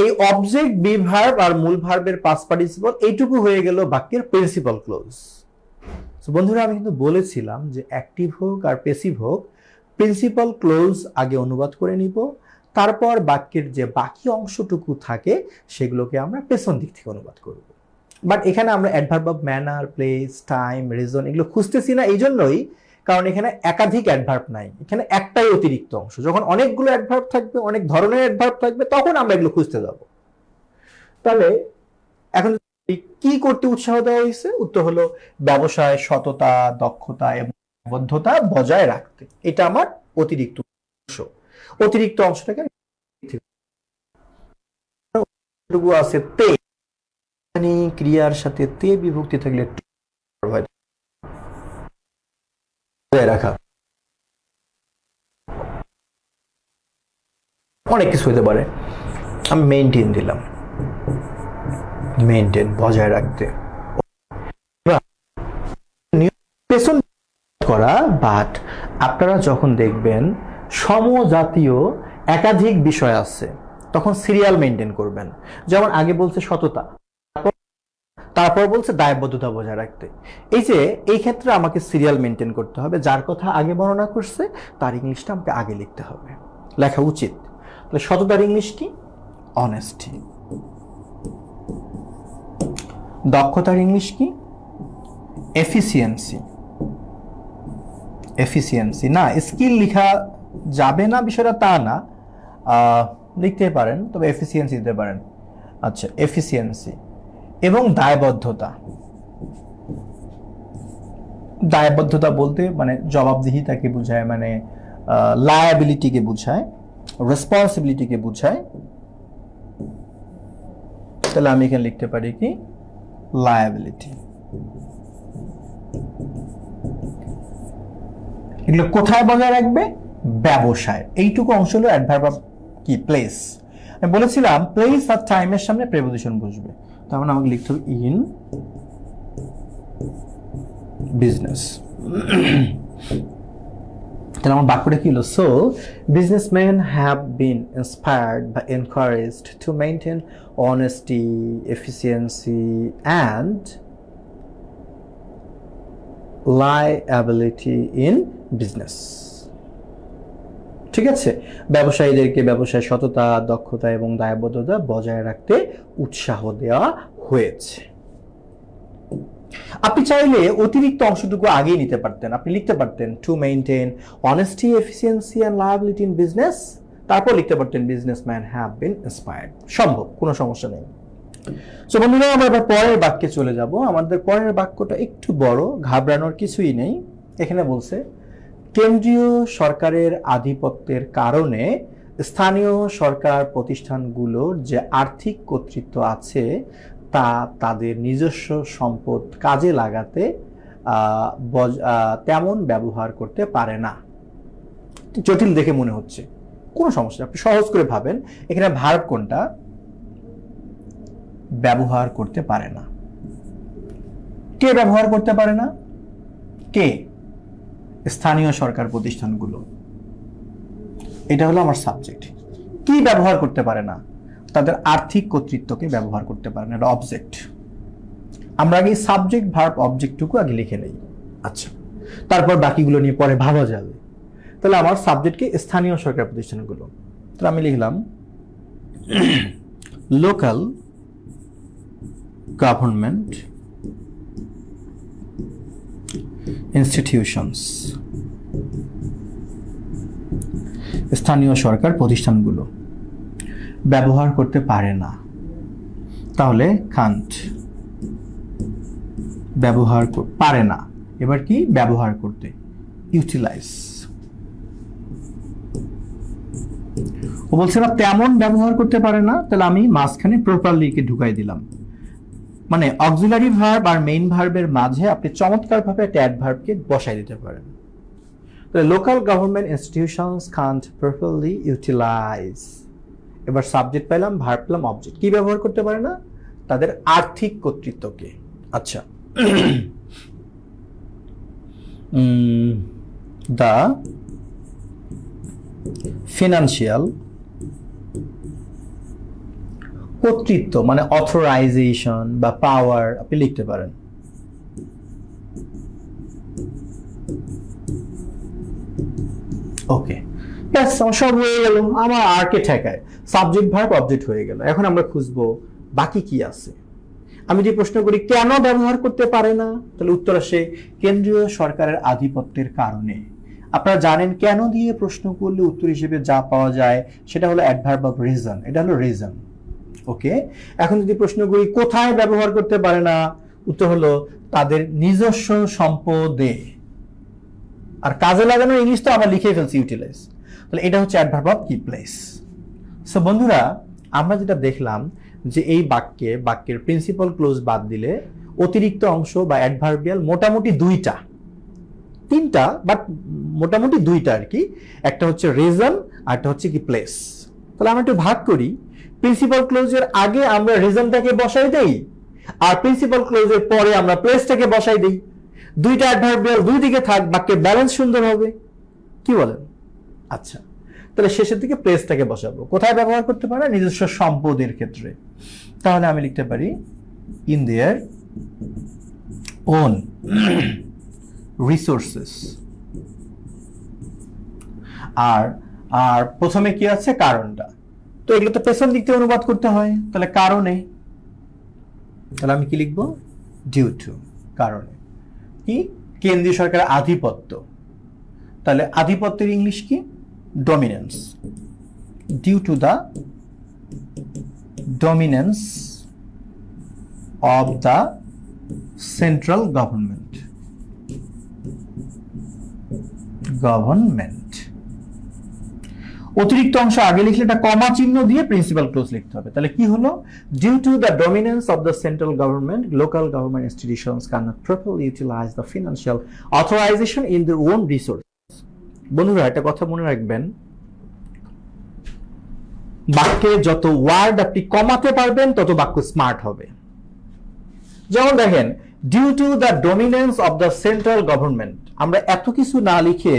এই অবজেক্ট, বি ভার্ব আর মূল ভার্বের পাস্ট পার্টিসিপল, এইটুকু হয়ে গেল বাক্যের প্রিন্সিপাল ক্লোজ। বন্ধুরা, আমি কিন্তু বলেছিলাম যে অ্যাক্টিভ হোক আর প্যাসিভ হোক, প্রিন্সিপাল ক্লোজ আগে অনুবাদ করে নিব, তারপর বাক্যের যে বাকি অংশটুকু থাকে সেগুলোকে আমরা পেছন দিক থেকে অনুবাদ করব। বাট এখানে আমরা adverb of manner, place, time, reason এগুলো খুঁজতেছি না, এই জন্যই কারণ এখানে একাধিক অ্যাডভার্ব নাই, এখানে একটাই অতিরিক্ত অংশ। যখন অনেকগুলো অ্যাডভার্ব থাকবে, অনেক ধরনের অ্যাডভার্ব থাকবে, তখন আমরা এগুলো খুঁজতে যাব। তাহলে এখন কি করতে উৎসাহ দেওয়া হয়েছে? উত্তর হলো ব্যবসায় সততা, দক্ষতা এবং দায়বদ্ধতা বজায় রাখতে। এটা আমার অতিরিক্ত অংশ। অতিরিক্ত অংশটাকে আছে তে, মানে ক্রিয়ার সাথে তে বিভক্তি থাকলে রাখা অনেক কিছু হতে পারে। আমি মেইনটেইন দিলাম, মেইনটেইন বজায় রাখতে পেছন করা। বাট আপনারা যখন দেখবেন সমজাতীয় একাধিক বিষয় আছে, তখন সিরিয়াল মেইনটেইন করবেন। যেমন আগে বলছে সততা, তারপর বলছে দায়বদ্ধতা বজায় রাখতে। এই যে এই ক্ষেত্রে আমাকে সিরিয়াল মেইনটেইন করতে হবে, যার কথা আগে বর্ণনা করছে তার ইংলিশটা আমাকে আগে লিখতে হবে, লেখা উচিত। তাহলে সততার ইংলিশ কি? অনেস্টি। দক্ষতার ইংলিশ কি? এফিসিয়েন্সি। এফিসিয়েন্সি না, স্কিল লেখা যাবে না বিষয়টা তা না, লিখতে পারেন, তবে এফিসিয়েন্সি দিতে পারেন। আচ্ছা, এফিসিয়েন্সি। এবং দায়বদ্ধতা। দায়বদ্ধতা বলতে মানে জবাবদিহিতাকে বোঝায়, মানে লায়াবিলিটিকে বোঝায়, রেসপন্সিবিলিটিকে বোঝায়। তাহলে আমি এখানে লিখতে পারি কি? লায়াবিলিটি। এগুলো কোথায় বজায় রাখবে? ব্যবসায়। এইটুকু অংশ হলো অ্যাডভার্ব অফ কি? প্লেস। আমি বলেছিলাম প্লেস আর টাইমের সামনে প্রেপোজিশন বসবে, তার মানে আমাকে লিখতে হবে ইন বিজনেস। তাহলে আমার বাক্যটা কি হলো? So businessman have been inspired বা encouraged to maintain honesty, efficiency and liability in business. ঠিক আছে, ব্যবসায়ীদেরকে ব্যবসায় সততা, দক্ষতা এবং দায়বদ্ধতা বজায় রাখতে উৎসাহ দেওয়া হয়েছে। আপনি চাইলে অতিরিক্ত অংশটুকু আগেই নিতে পারতেন, আপনি লিখতে পারতেন two maintain honesty, efficiency and liability in business, তারপর লিখতে পারতেন বিজনেসম্যান হ্যাভ বিন ইন্সপায়ার্ড। সম্ভব, কোনো সমস্যা নেই। সো বন্ধুরা, আমরা এবার পরের বাক্যে চলে যাব। আমাদের পরের বাক্যটা একটু বড়, ঘাবড়ানোর কিছুই নেই। এখানে বলছে কেন্দ্রীয় সরকারের আধিপত্যের কারণে স্থানীয় সরকার প্রতিষ্ঠানগুলোর যে আর্থিক কর্তৃত্ব আছে তা তাদের নিজস্ব সম্পদ কাজে লাগাতে তেমন ব্যবহার করতে পারে না। জটিল দেখে মনে হচ্ছে, কোনো সমস্যা, আপনি সহজ করে ভাবেন। এখানে ভার্ব কোনটা? ব্যবহার করতে পারে না। কে ব্যবহার করতে পারে না? কে? স্থানীয় সরকার প্রতিষ্ঠানগুলো। এটা হলো আমার সাবজেক্ট। কি ব্যবহার করতে পারে না? তাদের আর্থিক কর্তৃত্বকে ব্যবহার করতে পারে না, এটা অবজেক্ট। আমরা আগে সাবজেক্ট, ভার্ব, অবজেক্টটুকু আগে লিখে নেই। আচ্ছা, তারপর বাকিগুলো নিয়ে পরে ভাবা যাবে। তাহলে আমার সাবজেক্টকে স্থানীয় সরকার প্রতিষ্ঠানগুলো। তাহলে আমি লিখলাম লোকাল গভর্নমেন্ট ইনস্টিটিউশনস, স্থানীয় সরকার প্রতিষ্ঠানগুলো ব্যবহার করতে পারে না। তাহলে কান্ট, ব্যবহার পারে না। এবার কি? ব্যবহার করতে, ইউটিলাইজ। ও বলছে না তেমন ব্যবহার করতে পারে না, তাহলে আমি মাঝখানে প্রপারলি কে ঢুকাই দিলাম। মানে অক্সিলারি ভার্ব আর মেইন ভার্বের মাঝে আপনি চমৎকারভাবে একটা অ্যাডভার্বকে বসাই দিতে পারেন। তাহলে local government institutions can't properly utilise. এবার সাবজেক্ট পেলাম, ভার্ব পেলাম, অবজেক্ট। কি ব্যবহার করতে পারে না? তাদের আর্থিক কর্তৃত্বকে। আচ্ছা, দ্য ফিনান্সিয়াল কর্তৃত্ব মানে অথরাইজেশন বা পাওয়ার আপনি লিখতে পারেন। ওকে, ব্যাস আমার সব হয়ে গেল, আমার আরকে ঠেকায় সাবজেক্ট ভার্ব অবজেক্ট হয়ে গেল। এখন আমরা খুঁজবো বাকি কি আছে। আমি যে প্রশ্ন করি কেন ব্যবহার করতে পারে না, তাহলে উত্তর আসে কেন্দ্রীয় সরকারের আধিপত্যের কারণে। আপনারা জানেন কেন দিয়ে প্রশ্ন করলে উত্তর হিসেবে যা পাওয়া যায় সেটা হলো অ্যাডভার্ব অফ রিজন, এটা হলো রিজন। ওকে, এখন যদি প্রশ্ন করি কোথায় ব্যবহার করতে পারে না, উত্তর হলো তাদের নিজস্ব সম্পদে। আর কাজে লাগানোর ইংলিশ তো আমরা লিখে ফেলছি ইউটিলাইজ, তাহলে এটা হচ্ছে অ্যাডভার্ব অফ কি প্লেস। সো বন্ধুরা, আমরা যেটা দেখলাম যে এই বাক্যের প্রিন্সিপাল ক্লোজ বাদ দিলে অতিরিক্ত অংশ বা অ্যাডভার্বিয়াল মোটামুটি তিনটা বাট মোটামুটি দুইটা আর কি। একটা হচ্ছে রিজন আর একটা হচ্ছে কি প্লেস। তাহলে আমরা একটু ভাগ করি, প্রিন্সিপাল ক্লোজের আগে আমরা রিজনটাকে বসাই দেই আর প্রিন্সিপাল ক্লোজের পরে আমরা প্লেসটাকে বসাই দেই। দুইটা অ্যাডভার্বিয়াল দুই দিকে থাক, বাক্যের ব্যালেন্স সুন্দর হবে, কি বলেন? আচ্ছা, তাহলে শেষের দিকে প্লেসটাকে বসাবো। কোথায় ব্যবহার করতে পারে? নিজস্ব সম্পদের ক্ষেত্রে। তাহলে আমি লিখতে পারি ইন দেয়ার ওন রিসোর্সেস। আর আর প্রথমে কি আছে? কারণটা। তো এগুলো তো পেছন দিক থেকে অনুবাদ করতে হয়, তাহলে কারণে। তাহলে আমি কি লিখবো? ডিউ টু, কারণে। কি? কেন্দ্রীয় সরকারের আধিপত্য। তাহলে আধিপত্যের ইংলিশ কি? Dominance. Due to the dominance of the central government. অতিরিক্ত অংশ আগে লিখলে এটা কমা চিহ্ন দিয়ে প্রিন্সিপাল ক্লোজ লিখতে হবে। তাহলে কি হলো? Due to the dominance of the central government, local government institutions can't properly utilise the financial authorisation in their own resource. বন্ধুরা, একটা কথা মনে রাখবেন, বাক্যে যত ওয়ার্ড আপনি কমাতে পারবেন তত বাক্য স্মার্ট হবে। যেমন দেখেন, due to the dominance of the central government, আমরা এত কিছু না লিখে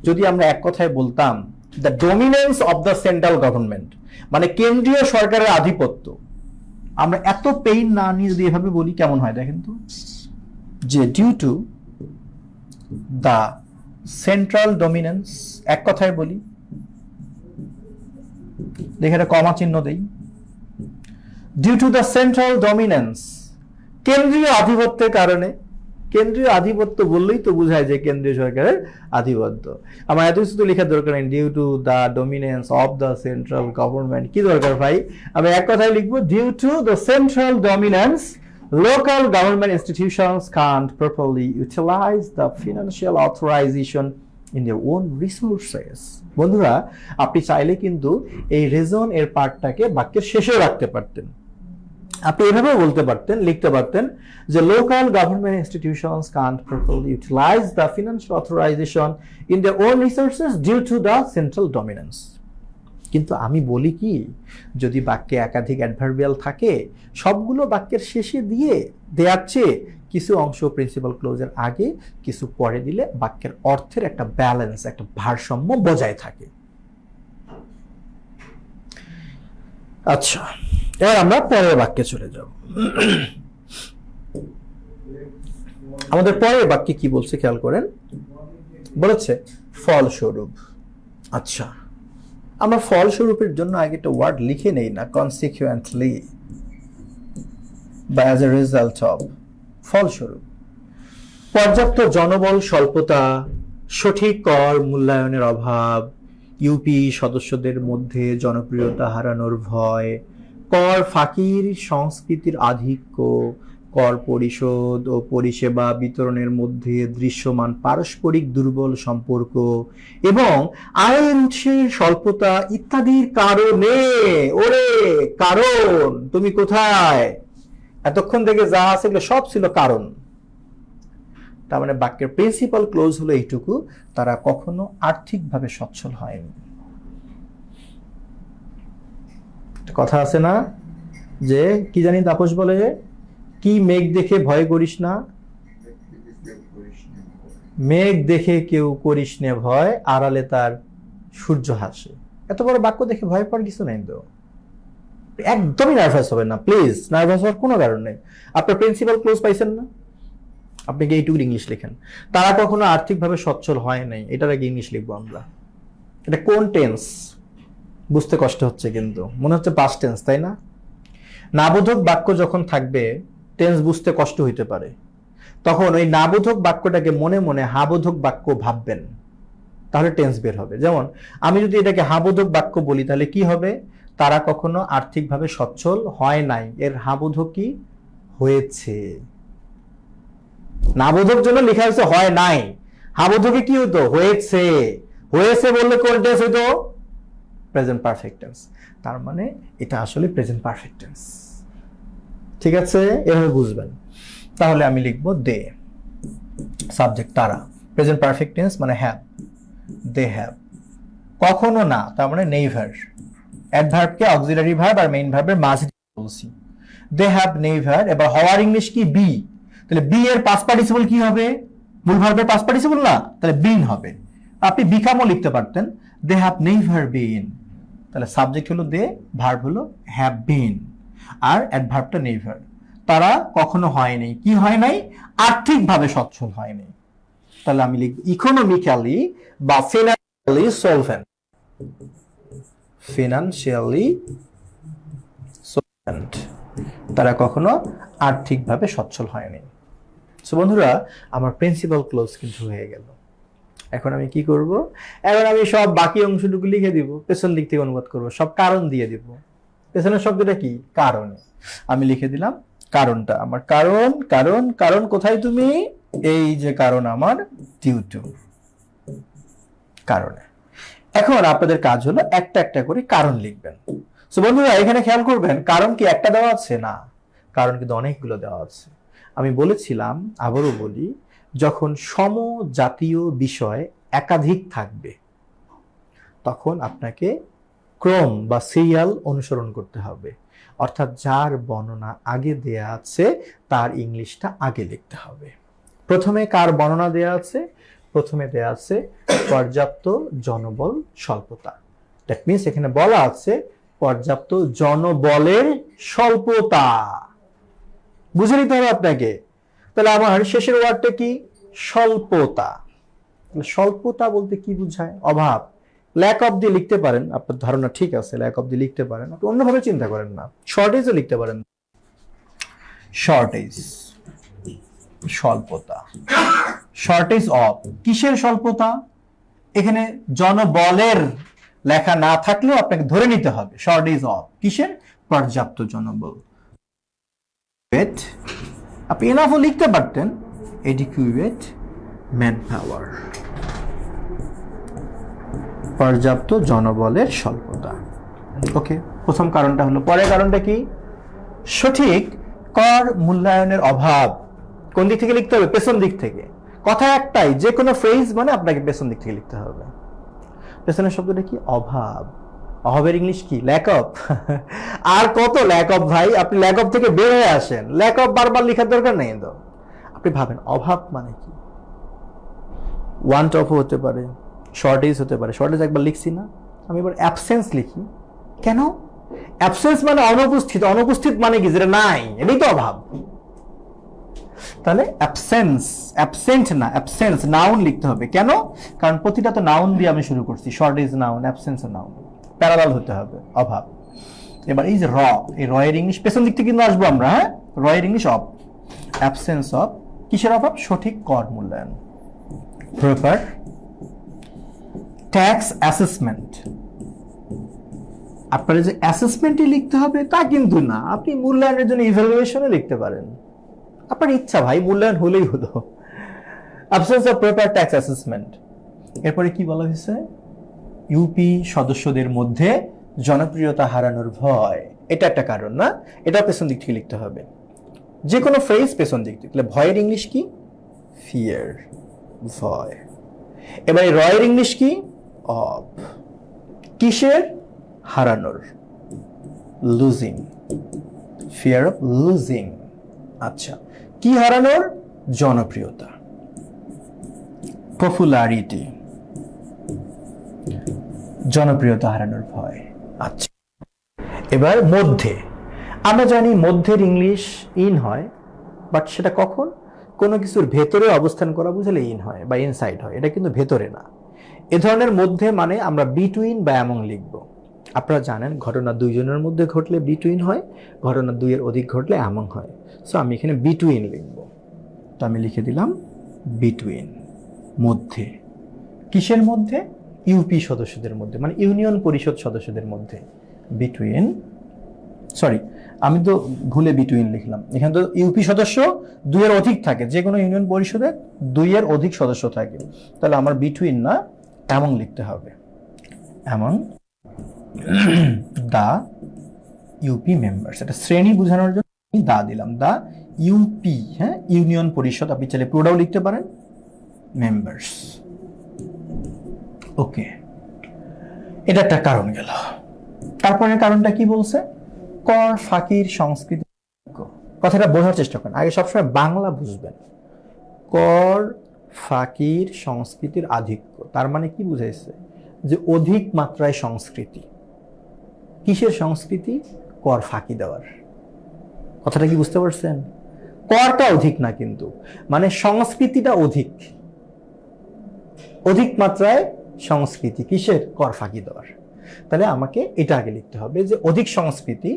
যদি আমরা এক কথায় বলতাম the dominance of the central government, মানে কেন্দ্রীয় সরকারের আধিপত্য, আমরা এত পেইন না নিয়ে যদি এভাবে বলি কেমন হয় দেখেন তো, যে due to the central dominance, এক কথায় বলি, দেখে একটা কমা চিহ্ন দেই, due to the central dominance, কেন্দ্রীয় আধিপত্যের কারণে। কেন্দ্রীয় আধিপত্য বললেই তো বোঝায় যে কেন্দ্রীয় সরকারের আধিপত্য। আমার এত কিছু তো লেখার দরকার নেই, due to the dominance of the central government, কি দরকার ভাই? আমি এক কথায় লিখবো, due to the central dominance, local government institutions can't properly utilize the financial authorization in their own resources. বন্ধুরা, আপনি চাইলে কিন্তু এই রিজন এর পার্টটাকে বাক্যের শেষে রাখতে পারতেন। আপনি এভাবে বলতে পারতেন, লিখতে পারতেন যে local government institutions can't properly utilise the financial authorisation in their own resources due to the central dominance. কিন্তু আমি বলি কি, যদি বাক্যে একাধিক অ্যাডভার্বিয়াল থাকে, সবগুলো বাক্যের শেষে দিয়ে দেওয়ার চেয়ে কিছু অংশ প্রিন্সিপাল ক্লোজের আগে কিছু পরে দিলে বাক্যের অর্থের একটা ব্যালেন্স, একটা ভারসাম্য বজায় থাকে। আচ্ছা, এবার আমরা পরের বাক্যে চলে যাব। আমাদের পরের বাক্যে কি বলছে খেয়াল করেন, বলেছে ফলস্বরূপ। আচ্ছা, আমরা ফলস্বরূপের জন্য আগে একটা ওয়ার্ড লিখে নেই না, কনসিকুয়েন্টলি বা অ্যাজ এ রেজাল্ট অফ। ফলস্বরূপ পর্যাপ্ত জনবল স্বল্পতা, সঠিক কর মূল্যায়নের অভাব, ইউপি সদস্যদের মধ্যে জনপ্রিয়তা হারানোর ভয়, কর ফাঁকির সংস্কৃতির আধিক্য, কর পরিশোধ ও পরিষেবা বিতরণের মধ্যে দৃশ্যমান পারস্পরিক দুর্বল সম্পর্ক এবং আয়ের উৎসের স্বল্পতা ইত্যাদির কারণে। ওরে কারণ, তুমি কোথায়? এতক্ষণ থেকে যা আছে সব ছিল কারণ। তার মানে বাক্যের প্রিন্সিপাল ক্লোজ হলো এইটুকু, তারা কখনো আর্থিকভাবে সচ্ছল হয়নি। কথা আছে না যে কি জানি তাপস বলে, কি মেঘ দেখে ভয় করিস না, মেঘ দেখে কেউ করিস নে ভয়, আড়ালে তার সূর্য হাসে। এত বড় বাক্য দেখে ভয় পাওয়ার কিছু নাই তো, একদমই নার্ভাস হবেন না প্লিজ, নার্ভাস হওয়ার কোনো কারণ নেই। আপনার প্রিন্সিপাল ক্লোজ পাইছেন না, আপনি কি এইটুকু ইংলিশ লেখেন, তারা কখনো আর্থিকভাবে সচ্ছল হয় নাই, এটার আগে ইংলিশ লিখবো আমরা। এটা কোন টেন্স বুঝতে কষ্ট হচ্ছে, কিন্তু মনে হচ্ছে পাস্ট টেন্স, তাই না? নাবোধক বাক্য যখন থাকবে টেন্স বুঝতে কষ্ট হইতে পারে, তখন ওই নাবোধক বাক্যটাকে মনে মনে হাবোধক বাক্য ভাববেন, তাহলে টেন্স বের হবে। যেমন আমি যদি এটাকে হাবোধক বাক্য বলি তাহলে কি হবে, তারা কখনো আর্থিকভাবে সচ্ছল হয় নাই, এর হাবোধক কি হয়েছে। নাবোধক জন্য লেখা হয়েছে হয় নাই, হাবোধকে কি হতো হয়েছে। হয়েছে বললে কোন টেন্স হইতো, প্রেজেন্ট পারফেক্ট টেন্স। তার মানে এটা আসলে প্রেজেন্ট পারফেক্ট টেন্স। ঠিক আছে, এভাবে বুঝবেন। তাহলে আমি লিখব দে, সাবজেক্ট তারা, প্রেজেন্ট পারফেক্ট টেন্স মানে হ্যাভ, দে হ্যাভ। কখনো না তার মানে নেভার, অ্যাডভার্বকে অক্সিলারি ভার্ব আর মেইন ভার্বের মাঝে বলছি। They have never. এবার হওয়ার ইংলিশ কি, বি। তাহলে বি এর পাস্ট পার্টিসিপল কি হবে, মূল ভার্বের পাস্ট পার্টিসিপল না, তাহলে বিন হবে। আপনি বিকামও লিখতে পারতেন, দে হ্যাভ নেভার বিন। তাহলে সাবজেক্ট হলো দে, ভার্ব হলো হ্যাভ বিন, আর অ্যাডভার্বটা নেভার। তারা কখনো হয় নাই, কি হয় নাই, আর্থিকভাবে সচ্ছল হয় নাই। তাহলে আমি লিখব ইকোনমিক্যালি বা ফিনান্সিয়ালি সলভেন্ট, ফিনান্সিয়ালি সলভেন্ট, তারা কখনো আর্থিকভাবে সচ্ছল হয়নি। সো বন্ধুরা, আমার প্রিন্সিপাল ক্লোজ কিন্তু হয়ে গেল। এখন আমি কি করব, এখন আমি সব বাকি অংশটুকু লিখে দিব, পেছন দিক থেকে অনুবাদ করব, সব কারণ দিয়ে দিব। পেছনের শব্দটা কি, কারণ। আমি লিখে দিলাম কারণটা আমার, কারণ কারণ কারণ কোথায় তুমি, এই যে কারণ আমার, ডিউ টু, কারণে। এখন আপনাদের কাজ হলো একটা একটা করে কারণ লিখবেন। সো বন্ধুরা এখানে খেয়াল করবেন, কারণ কি একটা দেওয়া আছে না, কারণ কিন্তু অনেকগুলো দেওয়া আছে। আমি বলেছিলাম, আবারও বলি, যখন সমজাতীয় বিষয় একাধিক থাকবে তখন আপনাকে ক্রম বা সিরিয়াল অনুসরণ করতে হবে, অর্থাৎ যার বর্ণনা আগে দেয়া আছে তার ইংলিশটা আগে লিখতে হবে। প্রথমে কার বর্ণনা দেয়া আছে, প্রথমে দেয়া আছে পর্যাপ্ত জনবল স্বল্পতা। দ্যাট মিনস এখানে বলা আছে পর্যাপ্ত জনবলের স্বল্পতা, বুঝে নিতে হবে আপনাকে। তাহলে আমার শেষের ওয়ার্ডটা কি, স্বল্পতা। স্বল্পতা বলতে কি বোঝায়, অভাব। ল্যাক অফ দিয়ে লিখতে পারেন, আপনার ধারণা ঠিক আছে, ল্যাক অফ দিয়ে লিখতে পারেন, আপনি অন্যভাবে চিন্তা করেন না, শর্টেজও লিখতে পারেন, শর্টেজ, স্বল্পতা, শর্টেজ অফ, কিসের স্বল্পতা, এখানে জনবলের লেখা না থাকলেও আপনাকে ধরে নিতে হবে শর্টেজ অফ কিসের, পর্যাপ্ত জনবল। আপনি এনাফও লিখতে পারতেন, এডিকুয়েট ম্যান পাওয়ার, পর্যাপ্ত জনবলের স্বল্পতা। ওকে, প্রথম কারণটা হলো। পরের কারণটা কি, সঠিক কর মূল্যায়নের অভাব। কোন দিক থেকে লিখতে হবে, পেছন দিক থেকে। কথা একটাই, যে কোনো ফ্রেজ মানে আপনাকে পেছন দিক থেকে লিখতে হবে। পেছনের শব্দটা কি, অভাব। অভাবের ইংলিশ কি, ল্যাক অফ। আর কত ল্যাক অফ ভাই, আপনি ল্যাক অফ থেকে বের হয়ে আসেন, ল্যাক অফ বারবার লেখার দরকার নেই তো। আপনি ভাবেন অভাব মানে কি, ওয়ান্ট অফ হতে পারে, শর্টেজ হতে পারে। শর্টেজ একবার লিখছি না, আমি এবার অ্যাবসেন্স লিখি। কেন, অ্যাবসেন্স মানে অনুপস্থিত, অনুপস্থিত মানে কি, যেটা নাই, এটাই তো অভাব। তাহলে অ্যাবসেন্স, অ্যাবসেন্ট না, অ্যাবসেন্স, নাউন লিখতে হবে। কেন, কারণ প্রতিটা তো নাউন দিয়ে আমি শুরু করছি, shortage noun, absence noun, parallel হতে হবে, অভাব। এবার এই যে র, এই র এর ইংলিশ পেছন দিক থেকে কিন্তু আসবো আমরা, হ্যাঁ। র এর ইংলিশ অফ, অ্যাবসেন্স অফ, কিসের অভাব, সঠিক কর মূল্যায়ন, প্রপার ট্যাক্স অ্যাসেসমেন্ট। আপনার যে অ্যাসেসমেন্টই লিখতে হবে তা কিন্তু না, আপনি মূল্যায়নের জন্য ইভ্যালুয়েশনে লিখতে পারেন, আপনার ইচ্ছা ভাই, মূল্যায়ন হলেই হলো। Absence of proper tax assessment. এরপরে কি বলা হয়েছে, ইউপি সদস্যদের মধ্যে জনপ্রিয়তা হারানোর ভয়, এটা একটা কারণ না, এটা পেছন দিক থেকে লিখতে হবে। যে কোনো ফ্রেজ পেছন দিক থেকে। ভয়ের ইংলিশ কি, ফিয়ার, ভয়। এবার রয়ের ইংলিশ কি, অফ, কিসের, হারানোর, লুজিং, ফিয়ার অফ লুজিং, আচ্ছা, কি হারানোর? জনপ্রিয়তা, পপুলারিটি, জনপ্রিয়তা হারানোর ভয়। আচ্ছা, এবার মধ্যে, আমরা জানি মধ্যের ইংলিশ ইন হয়, বাট সেটা কখন? কোনো কিছুর ভেতরে অবস্থান করা বুঝলে ইন হয় বা ইনসাইড হয়, এটা কিন্তু ভেতরে না। এ ধরনের মধ্যে মানে আমরা বিটুইন বা অ্যামং লিখব। আপনারা জানেন ঘটনা দুইজনের মধ্যে ঘটলে বিটুইন হয়, ঘটনা দুইয়ের অধিক ঘটলে অ্যামং হয়। সো আমি এখানে বিটুইন লিখব। তো আমি লিখে দিলাম বিটুইন, মধ্যে। কিসের মধ্যে? ইউপি সদস্যদের মধ্যে, মানে ইউনিয়ন পরিষদ সদস্যদের মধ্যে। বিটুইন, সরি আমি তো ভুলে বিটুইন লিখলাম। এখানে তো ইউপি সদস্য দুইয়ের অধিক থাকে, যে কোনো ইউনিয়ন পরিষদে দুইয়ের অধিক সদস্য থাকে, তাহলে আমার বিটুইন না এমন লিখতে হবে, এমন দা ইউপি মেম্বার্স। এটা শ্রেণী বোঝানোর জন্য আমি দা দিলাম, দা ইউপি, হ্যাঁ, ইউনিয়ন পরিষদ, আপনি চাইলে প্লুরাল লিখতে পারেন, মেম্বার্স। ওকে, এটা একটা কারণ গেল। তারপরে কারণটা কি বলছে? কর ফাঁকির সংস্কৃতি। কথাটা বোঝার চেষ্টা করেন, আগে সবসময় বাংলা বুঝবেন। কর ফাঁকির সংস্কৃতির আধিক্য, তার মানে কি বুঝাইছে? যে অধিক মাত্রায় সংস্কৃতি। কিসের সংস্কৃতি? কর ফাঁকি দেওয়ার। কথাটা কি বুঝতে পারছেন? করটা অধিক না, কিন্তু মানে সংস্কৃতিটা অধিক, অধিক মাত্রায় সংস্কৃতি কিসের? কর ফাঁকি দেওয়ার। তাহলে আমাকে এটা আগে লিখতে হবে যে অধিক সংস্কৃতি,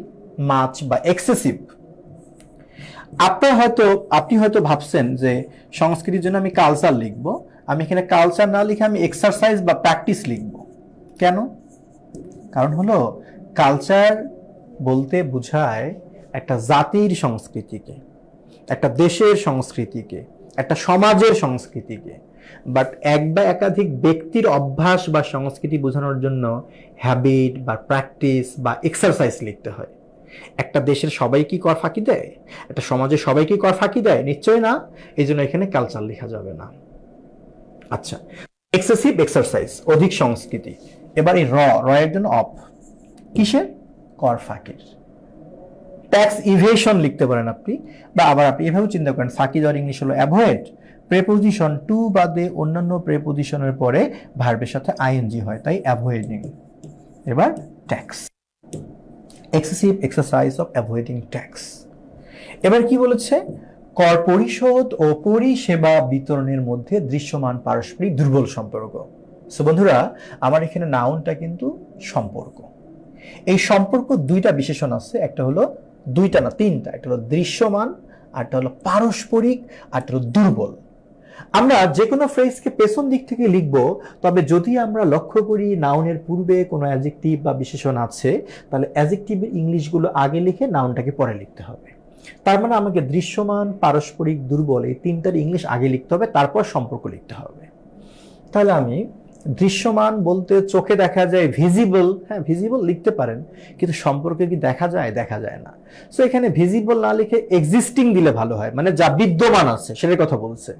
মাছ বা এক্সেসিভ। আপনি হয়তো ভাবছেন যে সংস্কৃতির জন্য আমি কালচার লিখবো, আমি এখানে কালচার না লিখে আমি এক্সারসাইজ বা প্র্যাকটিস লিখবো। কেন? কারণ হলো কালচার বলতে বোঝায় একটা জাতির সংস্কৃতিকে, একটা দেশের সংস্কৃতিকে, একটা সমাজের সংস্কৃতিকে। বাট এক বা একাধিক ব্যক্তির অভ্যাস বা সংস্কৃতি বোঝানোর জন্য হ্যাবিট বা প্র্যাকটিস বা এক্সারসাইজ লিখতে হয়। একটা দেশের সবাই কি কর ফাঁকি দেয়? একটা সমাজের সবাই কি কর ফাঁকি দেয়? নিশ্চয়ই না। এই জন্য এখানে কালচার লেখা যাবে না। আচ্ছা, এক্সেসিভ এক্সারসাইজ, অধিক সংস্কৃতি। এবার এই র এর জন্য অফ, কিসের? কর ফাঁকির। ট্যাক্স ইভেশন লিখতে পারেন আপনি, বা আবার আপনি এভাবে চিন্তা করেন, ফাঁকি দেওয়ার ইংলিশ হলো অ্যাভয়েড। প্রেপোজিশন টু বাদে অন্যান্য প্রেপোজিশনের পরে ভার্বের সাথে আইএনজি হয়, তাই অ্যাভয়েডিং। এবার tax, excessive exercise of avoiding tax. এবার কি বলেছে? কর পরিশোধ ও পরিষেবা বিতরণের মধ্যে দৃশ্যমান পারস্পরিক দুর্বল সম্পর্ক। সো বন্ধুরা, আমার এখানে নাউনটা কিন্তু সম্পর্ক। এই সম্পর্ক দুইটা বিশেষণ আছে, একটা হলো, দুইটা না তিনটা, একটা হলো দৃশ্যমান, আরটা হলো পারস্পরিক, আরটা হলো দুর্বল। আমরা যে কোনো ফ্রেজকে পেছন দিক থেকে লিখব, তবে যদি আমরা লক্ষ্য করি নাউনের পূর্বে কোনো অ্যাডজেক্টিভ বা বিশেষণ আছে, তাহলে অ্যাডজেক্টিভের ইংলিশগুলো আগে লিখে নাউনটাকে পরে লিখতে হবে। তার মানে আমাকে দৃশ্যমান, পারস্পরিক, দুর্বল এই তিনটার ইংলিশ আগে লিখতে হবে, তারপর সম্পর্ক লিখতে হবে। তাহলে আমি দৃশ্যমান বলতে চোখে দেখা যায় ভিজিবল, হ্যাঁ ভিজিবল লিখতে পারেন, কিন্তু সম্পর্কে কি দেখা যায়? দেখা যায় না। সো এখানে ভিজিবল না লিখে এক্সিস্টিং দিলে ভালো হয়, মানে যা বিদ্যমান আছে সেটার কথা বলছে।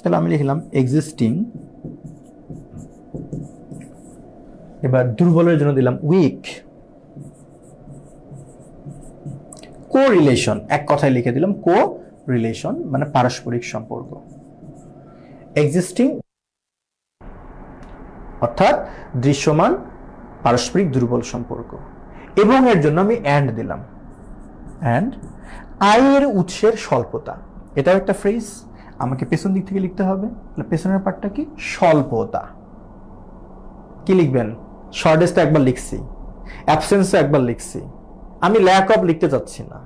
তাহলে আমি লিখলাম এক্সিস্টিং। এবার দুর্বলের জন্য দিলাম উইক। কো রিলেশন, এক কথায় লিখে দিলাম কো রিলেশন, মানে পারস্পরিক সম্পর্ক। এক্সিস্টিং অর্থাৎ দৃশ্যমান, পারস্পরিক, দুর্বল সম্পর্ক। এবং এর জন্য আমি অ্যান্ড দিলাম, অ্যান্ড আয়ের উৎসের স্বল্পতা। এটাও একটা ফ্রেজ, আমাকে পেছন দিক থেকে লিখতে হবে। পেছনের পার্টটা কি? স্বল্পতা। কি লিখবেন? শর্টেজ তো একবার লিখছি, অ্যাবসেন্সও একবার লিখছি, আমি ল্যাক অফ লিখতে চাচ্ছি না।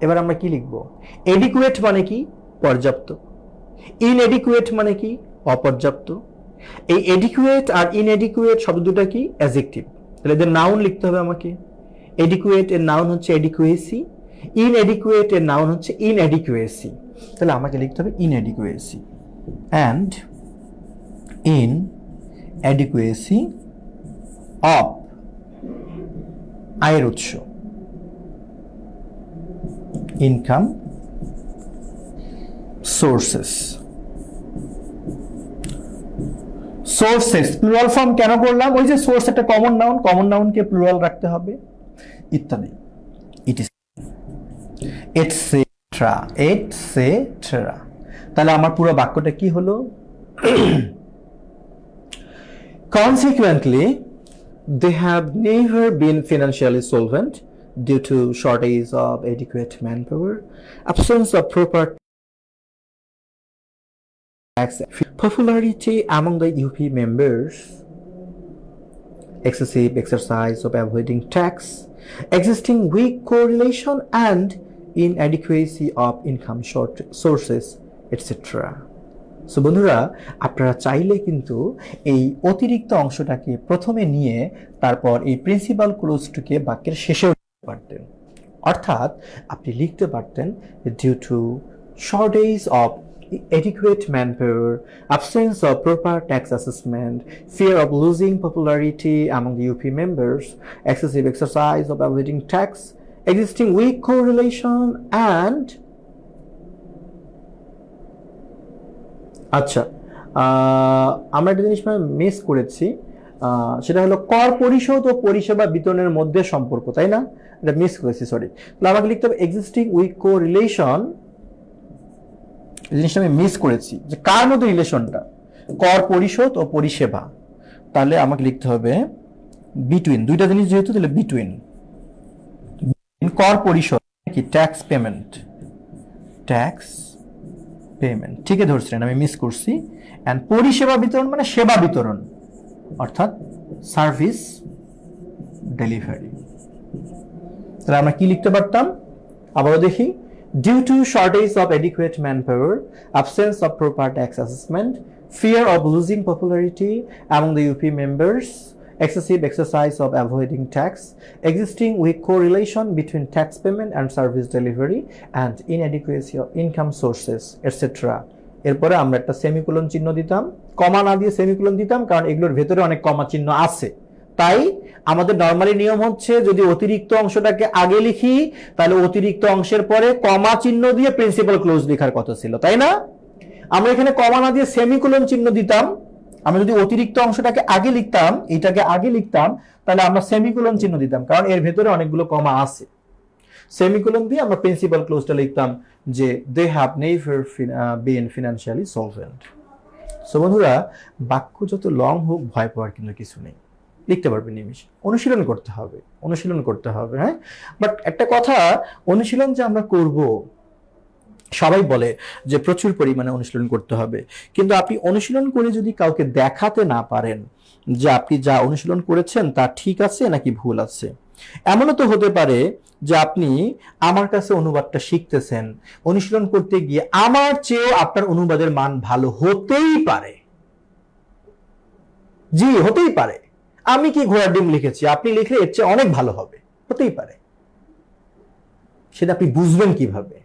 এবার আমরা কি লিখব? এডিকুয়েট মানে কি? পর্যাপ্ত। ইনএডিকুয়েট মানে কি? অপর্যাপ্ত। এই এডিকুয়েট আর ইনএডিকুয়েট শব্দ দুটো কি? অ্যাডজেক্টিভ। তাহলে এদের নাউন লিখতে হবে আমাকে। এডিকুয়েট এর নাউন হচ্ছে এডিকুয়েসি, ইনএডিকুয়েট এর নাউন হচ্ছে ইনএডিকুয়েসি। তাহলে আমাকে লিখতে হবে ইনএডিকুয়েসি, অ্যান্ড ইনএডিকুয়েসি অফ আয়ের উৎস, income sources. Sources plural form কেন করলাম? ওই যে সোর্স একটা কমন নাউন, কমন নাউনকে প্লুরাল রাখতে হবে ইত্যাদি। It is it's etcetera, etcetera. তাহলে আমার পুরো বাক্যটা কি হলো? Consequently, they have never been financially solvent due to shortage of adequate manpower, absence of proper tax, popularity among the UP members, excessive exercise of avoiding tax, existing weak correlation and inadequacy of income sources, etc. So বন্ধুরা, আপনারা চাইলে কিন্তু এই অতিরিক্ত অংশটাকে প্রথমে নিয়ে তারপর এই প্রিন্সিপাল ক্লোজটিকে বাক্যের শেষেও লিখতে পারতেন। অর্থাৎ আপনি লিখতে পারতেন due to shortage of adequate manpower, absence of proper tax assessment, fear of losing popularity among the UP members, excessive exercise of avoiding tax, existing weak correlation and আচ্ছা, আমরা একটা জিনিস মিস করেছি, সেটা হলো কর পরিশোধ ও পরিষেবা বিতরণের মধ্যে সম্পর্ক, তাই না? এটা মিস করেছি, সরি। তাহলে আমাকে লিখতে হবে এক্সিস্টিং উইক কোরিলেশন, জিনিসটা আমি মিস করেছি, যে কার মধ্যে রিলেশনটা, কর পরিশোধ ও পরিষেবা। তাহলে আমাকে লিখতে হবে বিটুইন, দুইটা জিনিস যেহেতু, তাহলে বিটুইন কর পরিশোধ কি ট্যাক্স পেমেন্ট, ট্যাক্স পেমেন্ট, ঠিকই ধরছিলেন, আমি মিস করছি। অ্যান্ড পরিষেবা বিতরণ মানে সেবা বিতরণ, অর্থাৎ সার্ভিস ডেলিভারি। তাহলে আমরা কি লিখতে পারতাম? আবারও দেখি, due to shortage of adequate manpower, absence of proper tax assessment, fear of losing popularity among the UP members, excessive exercise of avoiding tax, existing weak correlation between tax payment and service delivery, and inadequacy of income sources, etc. এরপরে আমরা একটা সেমিকোলন চিহ্ন দিতাম, কমা না দিয়ে সেমিকোলন দিতাম, কারণ এগুলোর ভেতরে অনেক কমা চিহ্ন আছে। তাই আমাদের নরমালি নিয়ম হচ্ছে, যদি অতিরিক্ত অংশটাকে আগে লিখি তাহলে অতিরিক্ত অংশের পরে কমা চিহ্ন দিয়ে প্রিন্সিপাল ক্লোজ লেখার কথা ছিল, তাই না? আমরা এখানে কমা না দিয়ে সেমিকোলন চিহ্ন দিতাম। আমরা যদি অতিরিক্ত অংশটাকে আগে লিখতাম, এটাকে আগে লিখতাম, তাহলে আমরা সেমিকোলন চিহ্ন দিতাম, কারণ এর ভেতরে অনেকগুলো কমা আছে। সেমিকোলন দিয়ে আমরা প্রিন্সিপাল ক্লোজটা লিখতাম যে they have never been financially solvent. So বন্ধুরা, বাক্য যত লং হোক ভয় পাওয়ার কিন্তু কিছু নেই, লিখতে পারবে নিমিশে। অনুশীলন করতে হবে, অনুশীলন করতে হবে, হ্যাঁ। বাট একটা কথা, অনুশীলন যে আমরা করব, সবাই বলে যে প্রচুর পরিমাণে অনুশীলন করতে হবে, কিন্তু আপনি অনুশীলন করে যদি কাউকে দেখাতে না পারেন যে আপনি যা অনুশীলন করেছেন তা ঠিক আছে নাকি ভুল আছে, এমনও তো হতে পারে যে আপনি আমার কাছে অনুবাদটা শিখতেছেন, অনুশীলন করতে গিয়ে আমার চেয়েও আপনার অনুবাদের মান ভালো হতেই পারে। জি, হতেই পারে। আমি কি ঘোড়ার ডিম লিখেছি, আপনি লিখলে এর চেয়ে অনেক ভালো হবে, হতেই পারে। সেটা আপনি বুঝবেন কিভাবে?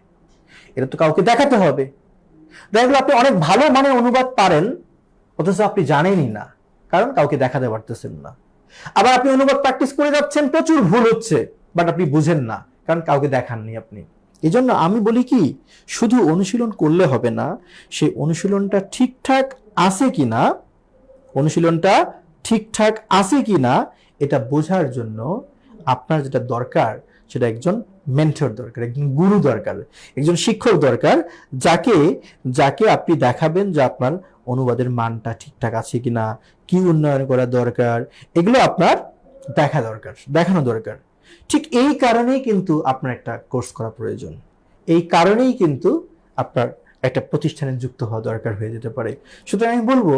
এটা তো কাউকে দেখাতে হবে। দেখা গেল আপনি অনেক ভালো মানের অনুবাদ পারেন, অথচ আপনি জানেনই না, কারণ কাউকে দেখাতে পারতেছেন না। আবার আপনি অনুবাদ প্র্যাকটিস করে যাচ্ছেন, প্রচুর ভুল হচ্ছে, বাট আপনি বুঝেন না, কারণ কাউকে দেখাননি আপনি। এই জন্য আমি বলি কি, শুধু অনুশীলন করলে হবে না, সেই অনুশীলনটা ঠিকঠাক আছে কিনা, অনুশীলনটা ঠিকঠাক আছে কিনা এটা বোঝার জন্য আপনার যেটা দরকার, সেটা একজন মেন্টর দরকার, একজন গুরু দরকার, একজন শিক্ষক দরকার, যাকে যাকে আপনি দেখাবেন যে আপনার অনুবাদের মানটা ঠিকঠাক আছে কিনা, কি উন্নয়ন করা দরকার, এগুলো আপনার দেখা দরকার, দেখানো দরকার। ঠিক এই কারণেই কিন্তু আপনার একটা কোর্স করা প্রয়োজন, এই কারণেই কিন্তু আপনার একটা প্রতিষ্ঠানে যুক্ত হওয়া দরকার হয়ে যেতে পারে। সুতরাং আমি বলবো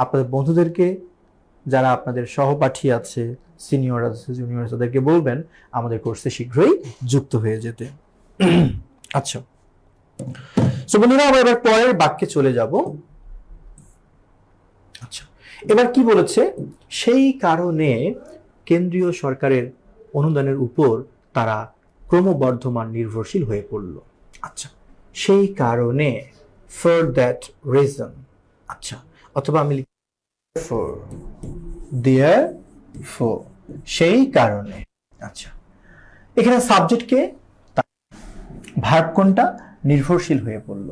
আপনাদের বন্ধুদেরকে, যারা আপনাদের সহপাঠী আছে, সিনিয়র আছে, জুনিয়র আছে, তাদেরকে বলবেন আমাদের কোর্সে শীঘ্রই যুক্ত হয়ে যেতে। আচ্ছা, সো বন্ধুরা, আমরা এবার পরের বাক্যে চলে যাব। আচ্ছা, এবার কি বলেছে? সেই কারণে কেন্দ্রীয় সরকারের অনুদানের উপর তারা ক্রমবর্ধমান নির্ভরশীল হয়ে পড়ল। আচ্ছা, সেই কারণে, ফর দ্যাট রিজন। আচ্ছা, অথবা আমি for, therefore, সেই কারণে। আচ্ছা, এখানে সাবজেক্ট কে, ভার্ব কোনটা? নির্ভরশীল হয়ে পড়ল,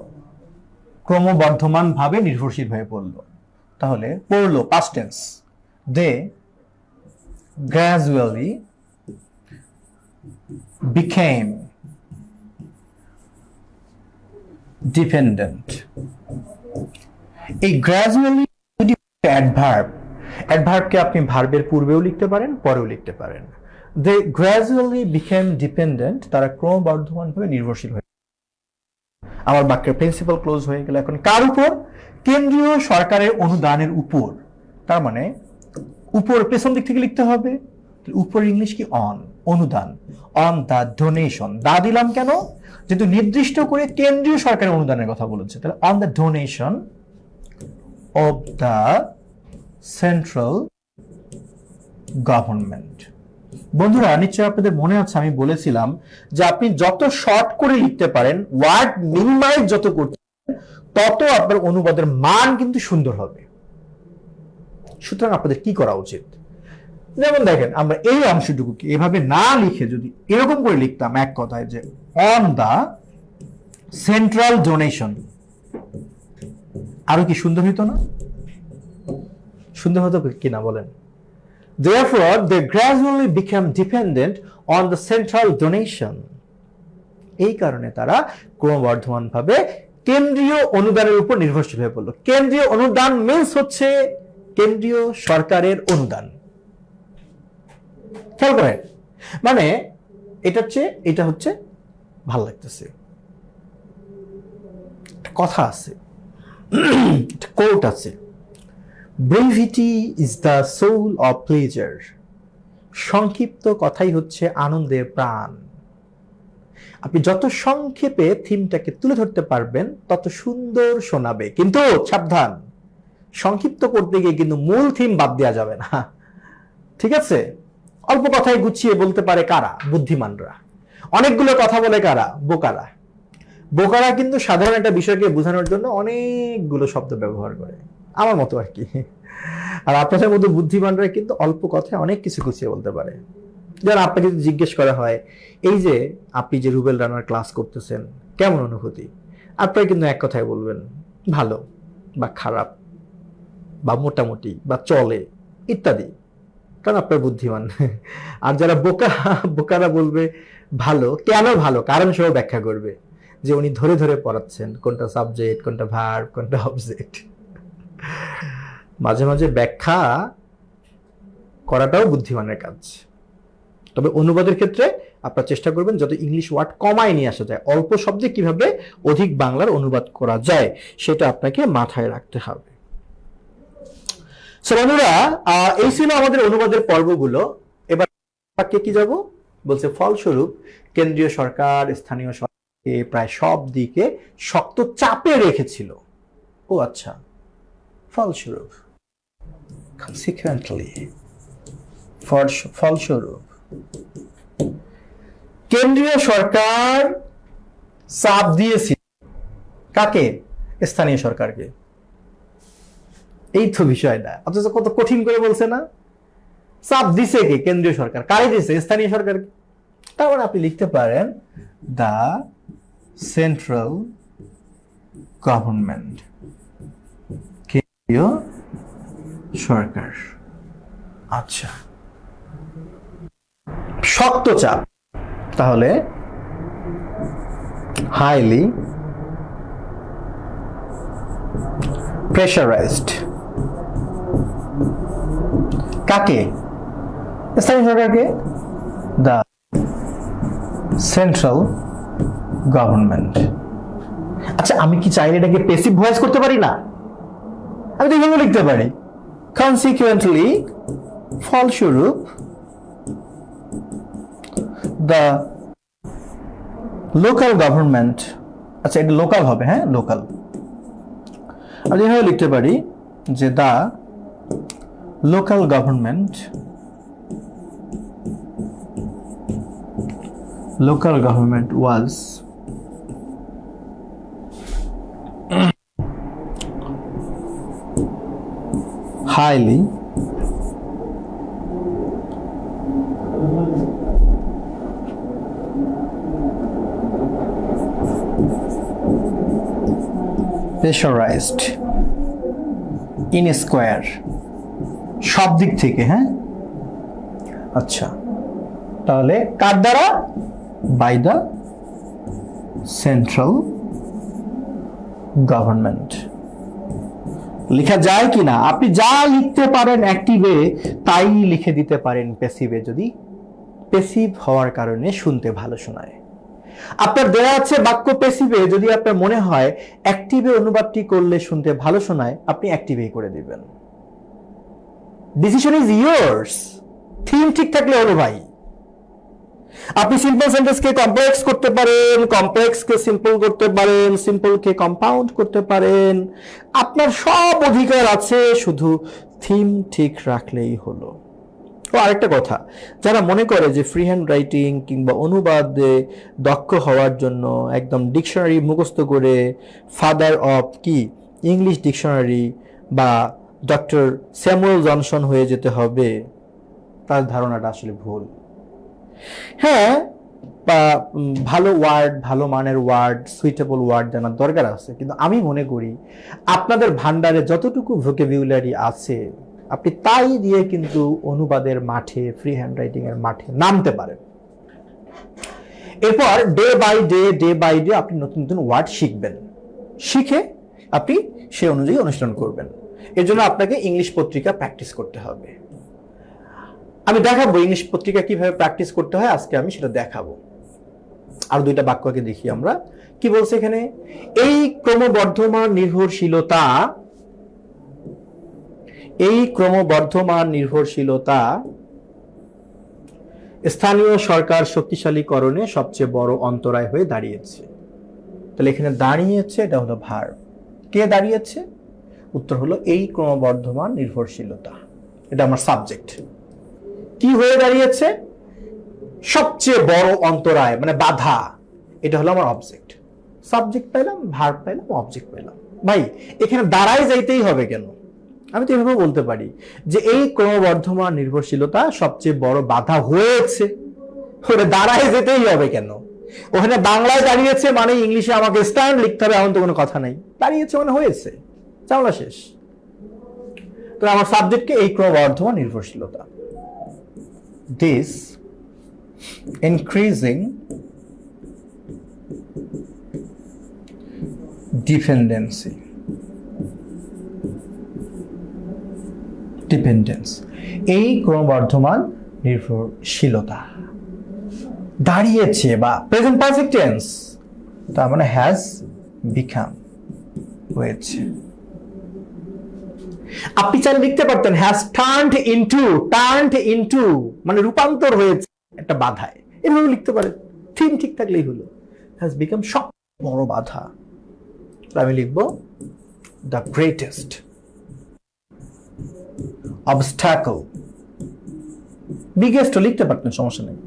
ক্রমবর্ধমান ভাবে নির্ভরশীল হয়ে পড়ল। তাহলে পড়লো past tense, they gradually became dependent. এই গ্র্যাজুয়ালি অ্যাডভার্ব, অ্যাডভার্বকে আপনি ভার্বের পূর্বেও লিখতে পারেন, পরেও লিখতে পারেন। দে গ্র্যাজুয়ালি বিকেম ডিপেন্ডেন্ট, তারা ক্রমবর্ধমানভাবে নির্ভরশীল হয়ে। আমার বাক্যের প্রিন্সিপাল ক্লোজ হয়ে গেল। এখন কার উপর? কেন্দ্রীয় সরকারের অনুদানের উপর। তার মানে উপর পেছন দিক থেকে লিখতে হবে। উপর ইংলিশ কি? অন, অনুদান। অন দ্য ডোনেশন, দা দিলাম কেন? যেহেতু নির্দিষ্ট করে কেন্দ্রীয় সরকারের অনুদানের কথা বলেছে, তাহলে on the donation of the central government. বন্ধুরা, নিশ্চয়ই আপনাদের মনে আছে আমি বলেছিলাম যে আপনি যত শর্ট করে লিখতে পারেন, ওয়ার্ড মিনিমাইজ যত করতে তত আপনার অনুবাদের মান কিন্তু সুন্দর হবে। সুতরাং আপনাদের কি করা উচিত? যেমন দেখেন, আমরা এই অংশটুকুকে এভাবে না লিখে যদি এরকম করে লিখতাম, এক কথায় যে অন দা সেন্ট্রাল ডোনেশন, আরো কি সুন্দর হইতো না? সুন্দর হতো কিনা বলেন? Therefore, they gradually became dependent on the central donation. এই কারণে তারা ক্রমবর্ধমানভাবে কেন্দ্রীয় অনুদানের উপর নির্ভরশীল হয়ে পড়লো। কেন্দ্রীয় অনুদান মিন্স হচ্ছে কেন্দ্রীয় সরকারের অনুদান। খেয়াল করেন, মানে এটা হচ্ছে ভাল লাগতেছে, কথা আছে, কোট আছে, brevity is the soul of pleasure. সংক্ষিপ্ত কথাই হচ্ছে আনন্দের প্রাণ। আপনি যত সংক্ষেপে থিমটাকে তুলে ধরতে পারবেন তত সুন্দর শোনাবে। কিন্তু সাবধান, সংক্ষিপ্ত করতে গিয়ে কিন্তু মূল থিম বাদ দেওয়া যাবে না, ঠিক আছে? অল্প কথায় গুছিয়ে বলতে পারে কারা? বুদ্ধিমানরা। অনেকগুলো কথা বলে কারা? বোকারা। বোকারা কিন্তু সাধারণ একটা বিষয়কে বোঝানোর জন্য অনেকগুলো শব্দ ব্যবহার করে, আমার মতো আর কি। আর আপনাদের মতো বুদ্ধিমানরা কিন্তু অল্প কথায় অনেক কিছু গুছিয়ে বলতে পারে। যেমন আপনাকে যদি জিজ্ঞেস করা হয়, এই যে আপনি যে রুবেল রানার ক্লাস করতেছেন, কেমন অনুভূতি? আপনারা কিন্তু এক কথায় বলবেন ভালো বা খারাপ বা মোটামুটি বা চলে ইত্যাদি, কারণ আপনার বুদ্ধিমান। আর যারা বোকারা বলবে ভালো। কেন ভালো? কারণ সহ ব্যাখ্যা করবে যে উনি ধরে ধরে পড়াচ্ছেন, কোনটা সাবজেক্ট, কোনটা ভার্ব, কোনটা অবজেক্ট। মাঝে মাঝে ব্যাখ্যা করাটাও বুদ্ধিমানের কাজ। তবে অনুবাদের ক্ষেত্রে আপনারা চেষ্টা করবেন যত ইংলিশ ওয়ার্ড কমায় নিয়ে আসা যায়, অল্প শব্দে কিভাবে অধিক বাংলার অনুবাদ করা যায় সেটা আপনাকে মাথায় রাখতে হবে। বন্ধুরা, এই ছিল আমাদের অনুবাদের পর্বগুলো। এবার বাক্যে কি যাব? বলছে ফলস্বরূপ কেন্দ্রীয় সরকার স্থানীয় সরকারকে প্রায় সব দিকে শক্ত চাপে রেখেছিল। ও আচ্ছা, ফলস্বরূপ, consequently, ফলস্বরূপ কেন্দ্রীয় সরকার চাপ দিয়েছিল কাকে? স্থানীয় সরকারকে। এই তো বিষয়টা, অথচ কত কঠিন করে বলছে না? চাপ দিছে কে? কেন্দ্রীয় সরকার। কারে দিছে? স্থানীয় সরকার। তার মানে আপনি লিখতে পারেন দা সেন্ট্রাল গভর্নমেন্ট, কেন্দ্রীয় সরকার। আচ্ছা, শক্ত চাপ, তাহলে হাইলি প্রেশারাইজড। কাকে? স্থানীয় সরকারকে। দা সেন্ট্রাল গভর্নমেন্ট। আচ্ছা, আমি কি চাইলে এটাকে প্যাসিভ ভয়েস করতে পারি না? আমি তো এভাবে লিখতে পারি, কনসিকুয়েন্টলি, ফলস্বরূপ, দ্য লোকাল গভর্নমেন্ট। আচ্ছা, এটা লোকাল হবে, হ্যাঁ লোকাল। আমি এভাবে লিখতে পারি যে the local government was highly pressurized in a square, সব দিক থেকে। হ্যাঁ, আচ্ছা, তাহলে কার দ্বারা? By the central government. লেখা যায় কিনা? আপনি যা লিখতে পারেন অ্যাক্টিভে তাই লিখে দিতে পারেন প্যাসিভে, যদি প্যাসিভ হওয়ার কারণে শুনতে ভালো শোনায়। আপনার দেয়া আছে বাক্য প্যাসিভে, যদি আপনার মনে হয় অ্যাক্টিভে অনুবাদটি করলে শুনতে ভালো শোনায়, আপনি অ্যাক্টিভেই করে দিবেন। Decision is years. থিম ঠিক থাকলে হলো ভাই। আপনি সিম্পল সেন্টেন্সকে কমপ্লেক্স করতে পারেন, কমপ্লেক্সকে সিম্পল করতে পারেন, সিম্পলকে কম্পাউন্ড করতে পারেন। আপনার সব অধিকার আছে, শুধু থিম ঠিক রাখলেই হলো। ও আরেকটা কথা, যারা মনে করে যে ফ্রি হ্যান্ড রাইটিং কিংবা অনুবাদে দক্ষ হওয়ার জন্য একদম ডিকশনারি মুখস্থ করে ফাদার অফ কি ইংলিশ ডিকশনারি বা ডক্টর স্যামুয়েল জনসন হয়ে যেতে হবে, তার ধারণাটা আসলে ভুল। হ্যাঁ, বা ভালো ওয়ার্ড, ভালো মানের ওয়ার্ড, সুইটেবল ওয়ার্ড জানার দরকার আছে, কিন্তু আমি মনে করি আপনাদের ভান্ডারে যতটুকু ভোকাবুলারি আছে আপনি তাই দিয়ে কিন্তু অনুবাদের মাঠে, ফ্রি হ্যান্ড রাইটিং এর মাঠে নামতে পারেন। এরপর ডে বাই ডে আপনি নতুন নতুন ওয়ার্ড শিখবেন, শিখে আপনি সে অনুযায়ী অনুশীলন করবেন। এর জন্য আপনাকে ইংলিশ পত্রিকা প্র্যাকটিস করতে হবে। আমি দেখাবো ইংলিশ পত্রিকা কিভাবে প্র্যাকটিস করতে হয়, আজকে আমি সেটা দেখাবো। আর দুইটা বাক্যকে দেখি আমরা কি বলছে এখানে। এই ক্রমবর্ধমান নির্ভরশীলতা স্থানীয় সরকার শক্তিশালীকরণে সবচেয়ে বড় অন্তরায় হয়ে দাঁড়িয়েছে। তাহলে এখানে দাঁড়িয়েছে, এটা হলো ভার্ব। কে দাঁড়িয়েছে? উত্তর হলো এই ক্রমবর্ধমান নির্ভরশীলতা। এটা আমার সাবজেক্ট। কি হয়ে দাঁড়িয়েছে? সবচেয়ে বড় অন্তরায়, মানে বাধা। এটা হলো আমার অবজেক্ট। সাবজেক্ট পাইলাম, ভার্ব পাইলাম, অবজেক্ট পাইলাম। ভাই এখানে দাঁড়ায় যাইতেই হবে কেন? আমি তো এভাবে বলতে পারি যে এই ক্রমবর্ধমান নির্ভরশীলতা সবচেয়ে বড় বাধা হয়েছে। ওটা দাঁড়ায় যেতেই হবে কেন? ওখানে বাংলায় দাঁড়িয়েছে মানে ইংলিশে আমাকে স্ট্যান্ড লিখতে হবে এমন তো কোনো কথা নাই। দাঁড়িয়েছে মানে হয়েছে, চাওলা শেষ। তো আমার সাবজেক্টকে এই ক্রমবর্ধমান নির্ভরশীলতা, this increasing dependency, এই ক্রমবর্ধমান নির্ভরশীলতা দাঁড়িয়েছে, বা প্রেজেন্ট পারফেক্ট টেন্স, তার মানে হ্যাজ বিকাম, হয়েছে। আপনি চাইলে লিখতে পারতেন হ্যাজ টার্নড ইনটু, মানে রূপান্তর হয়েছে একটা বাধায়। এভাবে লিখতে পারেন, থিম ঠিক থাকলেই হলো। হ্যাজ বিকাম সব বড় বাধা। আমি লিখবো দ্য গ্রেটেস্ট অবস্ট্যাকল। বিগেস্টও লিখতে পারতেন, সমস্যা নেই।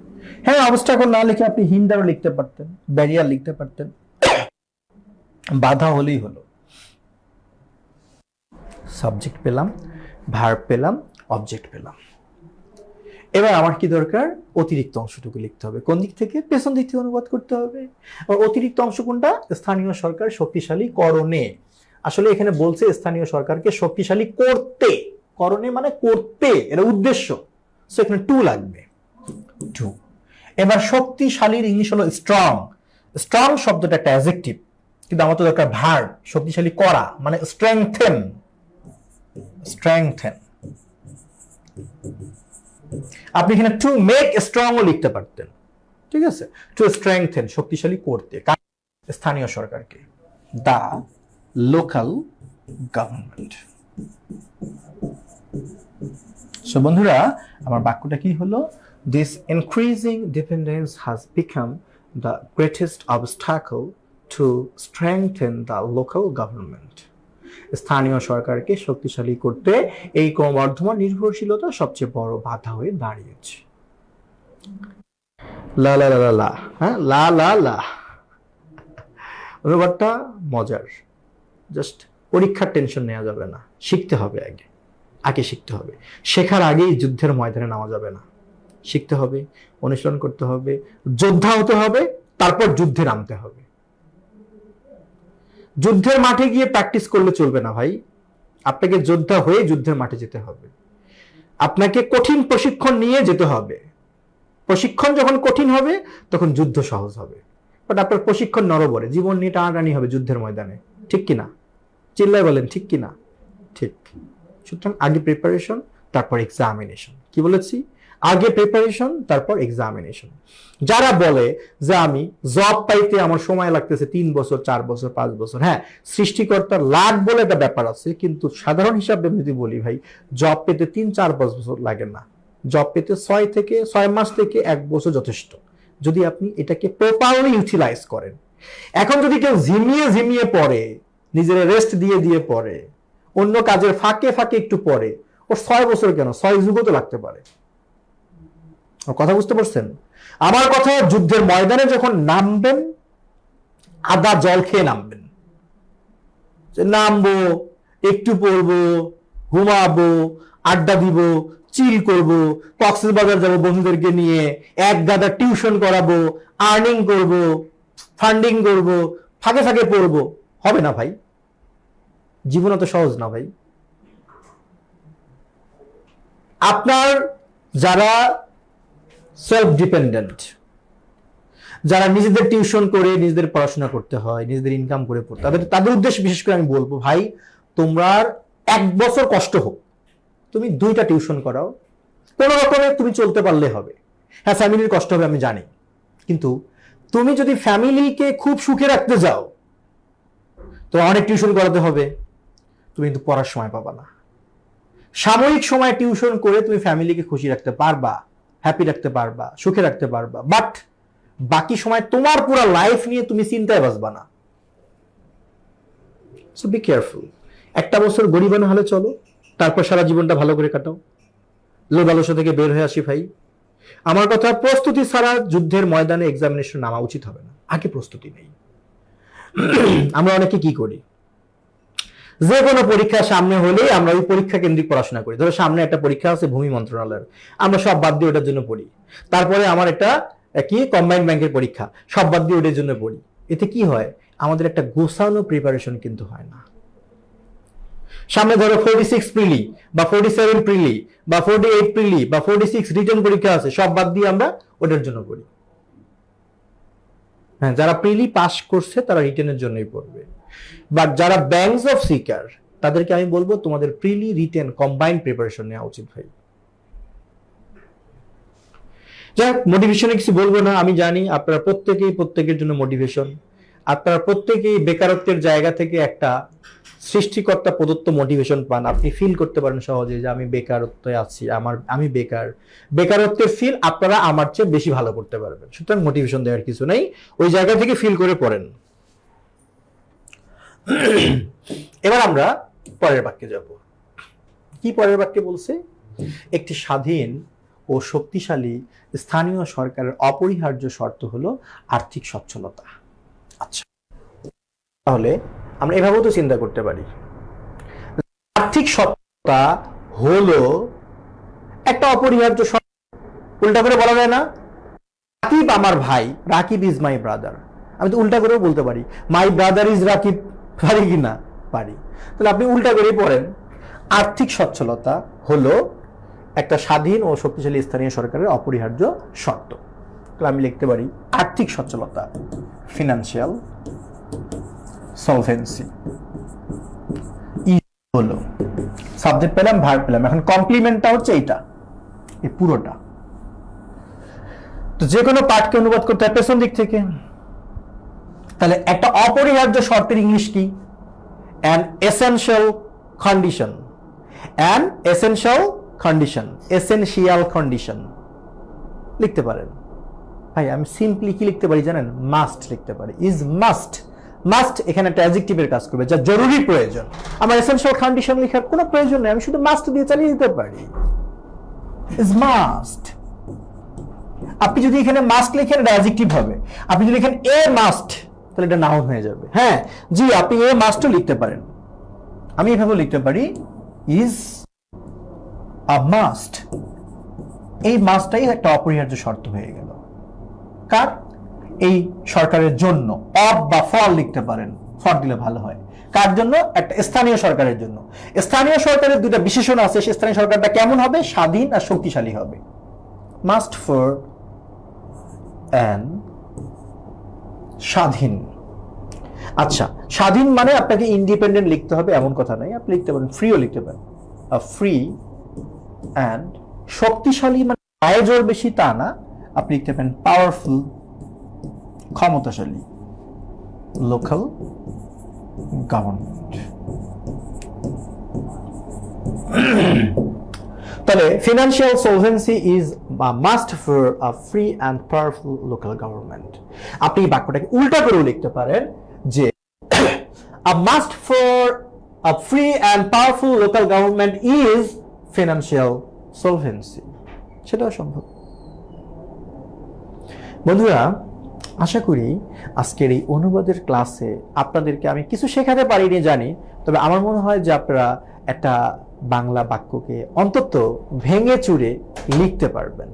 হ্যাঁ, অবস্ট্যাকল না লিখে আপনি হিন্ডারও লিখতে পারতেন, ব্যারিয়ার লিখতে পারতেন। বাধা হলেই হলো। সাবজেক্ট পেলাম, ভার্ব পেলাম, অবজেক্ট পেলাম। এবার আমার কি দরকার? অতিরিক্ত অংশটুকু লিখতে হবে। কোন দিক থেকে? পেছন দিক থেকে অনুবাদ করতে হবে। আর অতিরিক্ত অংশ কোনটা? স্থানীয় সরকার শক্তিশালী করণে। আসলে এখানে বলছে স্থানীয় সরকারকে শক্তিশালী করতে। করণে মানে করতে, এটা উদ্দেশ্য। সো এখানে টু লাগবে, টু। এবার শক্তিশালীর ইংলিশ হলো স্ট্রং। স্ট্রং শব্দটা একটা অ্যাডজেক্টিভ, কিন্তু আমার তো দরকার ভার্ব। শক্তিশালী করা মানে স্ট্রেংথেন। আপনি এখানে টু মেক স্ট্রংও লিখতে পারতেন, ঠিক আছে? টু স্ট্রেংথেন, শক্তিশালী করতে, স্থানীয় সরকারকে। দা লোকাল গভর্নমেন্ট। সো বন্ধুরা, আমার বাক্যটা কি হলো? This increasing dependence has become the greatest obstacle to strengthen the local government. স্থানীয় সরকারকে শক্তিশালী করতে এই ক্রমবর্ধমান নির্ভরশীলতা সবচেয়ে বড় বাধা হয়ে দাঁড়িয়েছে। লা লা লা লা, হ্যাঁ, লা লা লা। অনুবাদটা মজার, জাস্ট পরীক্ষার টেনশন নেওয়া যাবে না। শিখতে হবে, আগে শিখতে হবে। শেখার আগেই যুদ্ধের ময়দানে নামা যাবে না। শিখতে হবে, অনুশীলন করতে হবে, যোদ্ধা হতে হবে, তারপর যুদ্ধে নামতে হবে। যুদ্ধের মাঠে গিয়ে প্র্যাকটিস করলে চলবে না ভাই। আপনাকে যোদ্ধা হয়ে যুদ্ধের মাঠে যেতে হবে। আপনাকে কঠিন প্রশিক্ষণ নিয়ে যেতে হবে। প্রশিক্ষণ যখন কঠিন হবে তখন যুদ্ধ সহজ হবে। বাট আপনার প্রশিক্ষণ নরবরে, জীবন নিয়ে টানাটানি হবে যুদ্ধের ময়দানে, ঠিক কিনা? চিল্লায় বলেন ঠিক কিনা? ঠিক। সুতরাং আগে প্রিপারেশন, তারপর এক্সামিনেশন। কি বলেছি? আগে প্রিপারেশন, তারপর এক্সামিনেশন। যারা বলে যে আমি জব পাইতে আমার সময় লাগতেছে 3 বছর, 4 বছর, 5 বছর, হ্যাঁ, সৃষ্টিকর্তার লাখ বলে একটা ব্যাপার আছে, কিন্তু সাধারণ হিসাবে যদি বলি ভাই, জব পেতে 3-4 বছর লাগে না। জব পেতে 6 মাস থেকে 1 বছর যথেষ্ট, যদি আপনি এটাকে প্রপারলি ইউটিলাইজ করেন। এখন যদি কেউ ঝিমিয়ে পড়ে, নিজের রেস্ট দিয়ে পড়ে, অন্য কাজের ফাঁকে ফাঁকে একটু পড়ে, ওর 6 বছর কেন, 6 যুগও তো লাগতে পারে। কথা বুঝতে পারছেন? আমার কথা, যুদ্ধের ময়দানে যখন নামবেন, আদা জল খেয়ে নামবেন। নামবো, একটু পড়বো, ঘুমাবো, আড্ডা দিব, চিল করব, কক্সবাজার যাবো বন্ধুদেরকে নিয়ে, এক গাদা টিউশন করাবো, আর্নিং করব, ফান্ডিং করব, ফাঁকে ফাঁকে পড়বো, হবে না ভাই। জীবন অত সহজ না ভাই। আপনার যারা সেলফ ডিপেন্ডেন্ট, যারা নিজেদের টিউশন করে নিজেদের পড়াশোনা করতে হয়, নিজেদের ইনকাম করে পড়তে, তাদের উদ্দেশ্যে বিশেষ করে আমি বলবো, ভাই তোমার 1 বছর কষ্ট হোক, তুমি 2টা টিউশন করাও, কোনো রকমে তুমি চলতে পারলে হবে। হ্যাঁ, ফ্যামিলির কষ্ট হবে আমি জানি, কিন্তু তুমি যদি ফ্যামিলিকে খুব সুখে রাখতে যাও, তো অনেক টিউশন করাতে হবে, তুমি কিন্তু পড়ার সময় পাবা না। সাময়িক সময় টিউশন করে তুমি ফ্যামিলিকে খুশি রাখতে পারবা, হ্যাপি রাখতে পারবা, সুখে রাখতে পারবা, বাট বাকি সময় তোমার পুরো লাইফ নিয়ে তুমি চিন্তায় বাঁচবা না। So be careful. 1টা বছর গরিবানা হলে চলো, তারপর সারা জীবনটা ভালো করে কাটাও। লোভ লালসা থেকে বের হয়ে আসি ভাই। আমার কথা, প্রস্তুতি ছাড়া যুদ্ধের ময়দানে এক্সামিনেশন নামা উচিত হবে না। আগে প্রস্তুতি নেই। আমরা অনেকে কি করি, যে কোনো পরীক্ষা সামনে হলেই আমরা ওই পরীক্ষা কেন্দ্রিক পড়াশোনা করি। ধরো সামনে একটা পরীক্ষা আছে ভূমি মন্ত্রণালয়ের, আমরা সব বাদ দিয়ে ওটার জন্য পড়ি। তারপরে আমার একটা কি কম্বাইন্ড ব্যাংকের পরীক্ষা, সব বাদ দিয়ে ওটার জন্য পড়ি। এতে কি হয়, আমাদের একটা গোছানো প্রিপারেশন কিন্তু হয় না। সামনে ধরো 46 প্রিলি বা 47 প্রিলি বা 48 প্রিলি বা 46 রিটেন পরীক্ষা আছে, সব বাদ দিয়ে আমরা ওটার জন্য পড়ি। হ্যাঁ, যারা প্রিলি পাস করছে তারা রিটেনের জন্যই পড়বে। বাট যারা ব্যাংকস অফ সিকার, তাদেরকে আমি বলবো তোমাদের প্রিলি রিটেন কম্বাইন্ড প্রিপারেশন নেওয়া উচিত ভাই। যাই মোটিভেশনে কিছু বলবো না, আমি জানি আপনারা প্রত্যেকের জন্য মোটিভেশন। আপনারা প্রত্যেকেই বেকারত্বের জায়গা থেকে একটা সৃষ্টিকর্তা প্রদত্ত মোটিভেশন পান। আপনি ফিল করতে পারেন সহজে যে আমি বেকারত্বে আছি, আমি বেকার। বেকারত্বের ফিল আপনারা আমার চেয়ে বেশি ভালো করতে পারবেন। সুতরাং মোটিভেশন দেওয়ার কিছু নেই, ওই জায়গা থেকে ফিল করে পড়েন। এবার আমরা পরের বাক্যে যাব। কি পরের বাক্যে বলছে? একটি স্বাধীন ও শক্তিশালী স্থানীয় সরকারের অপরিহার্য শর্ত হলো আর্থিক সচ্ছলতা। আচ্ছা, তাহলে আমরা এভাবেও তো চিন্তা করতে পারি, আর্থিক সচ্ছলতা হলো একটা অপরিহার্য শর্ত। উল্টা করে বলা যায় না, রাকিব আমার ভাই, রাকিব ইজ মাই ব্রাদার। আমি তো উল্টা করেও বলতে পারি, মাই ব্রাদার ইজ রাকিব। পারি কি না? পারি। তাহলে আপনি উল্টা করেই পড়েন, আর্থিক সচ্ছলতা হলো একটা স্বাধীন ও শক্তিশালী স্থানীয় সরকারের অপরিহার্য শর্ত। তাহলে আমি লিখতে পারি আর্থিক সচ্ছলতা, ফিনান্সিয়াল সলভেন্সি হলো, সাবজেক্ট পেলাম, ভার্ব পেলাম, এখন কমপ্লিমেন্টটা হচ্ছে এইটা, এই পুরোটা। তো যে কোনো পাঠকে অনুবাদ করতে হয় পেছন দিক থেকে। তাহলে একটা অপরিহার্য শর্তের ইংলিশ কি? an essential condition, an essential condition, essential condition লিখতে পারেন। ভাই আমি সিম্পলি কি লিখতে পারি জানেন? মাস্ট লিখতে পারি। ইজ মাস্ট, মাস্ট এখানে একটা অ্যাডজেক্টিভের কাজ করবে, যা জরুরি প্রয়োজন। আমার এসেনশিয়াল কন্ডিশন লেখার কোনো প্রয়োজন নেই, আমি শুধু মাস্ট দিয়ে চালিয়ে দিতে পারি। Is must. আপনি যদি এখানে মাস্ট লিখেন এটা অ্যাডজেক্টিভ হবে, আপনি যদি লিখেন এ মাস্ট তাহলে এটা নাউন হয়ে যাবে। হ্যাঁ জি, আপনি এ মাস্টও লিখতে পারেন, আমি এভাবে লিখতে পারি ইজ আ মাস্ট। এই মাস্টটাই একটা অপরিহার্য শর্ত হয়ে গেল। কার? এই সরকারের জন্য। অফ বা ফর লিখতে পারেন, ফর দিলে ভালো হয়। কার জন্য? একটা স্থানীয় সরকারের জন্য। স্থানীয় সরকারের দুটো বিশেষণ আছে, সেই স্থানীয় সরকারটা কেমন হবে? স্বাধীন আর শক্তিশালী হবে। মাস্ট ফর অ্যান স্বাধীন। আচ্ছা, স্বাধীন মানে আপনাকে ইন্ডিপেন্ডেন্ট লিখতে হবে এমন কথা নাই, আপনি লিখতে পারেন ফ্রিও লিখতে পারেন। ফ্রি অ্যান্ড শক্তিশালী মানে আয় জোর বেশি তা না, আপনি লিখতে পারেন পাওয়ারফুল, ক্ষমতাশালী লোকাল গভর্নমেন্ট। তাহলে financial solvency is must for a free and powerful local government. আপনি এই বাক্যটাকে উল্টা করেও লিখতে পারেন যে a must for a free and powerful local government is financial solvency, সেটাও সম্ভব। বন্ধুরা, আশা করি আজকের এই অনুবাদের ক্লাসে আপনাদেরকে আমি কিছু শেখাতে পারিনি জানি, তবে আমার মনে হয় যে আপনারা একটা বাংলা বাক্যকে অন্তত ভেঙে চুরে লিখতে পারবেন।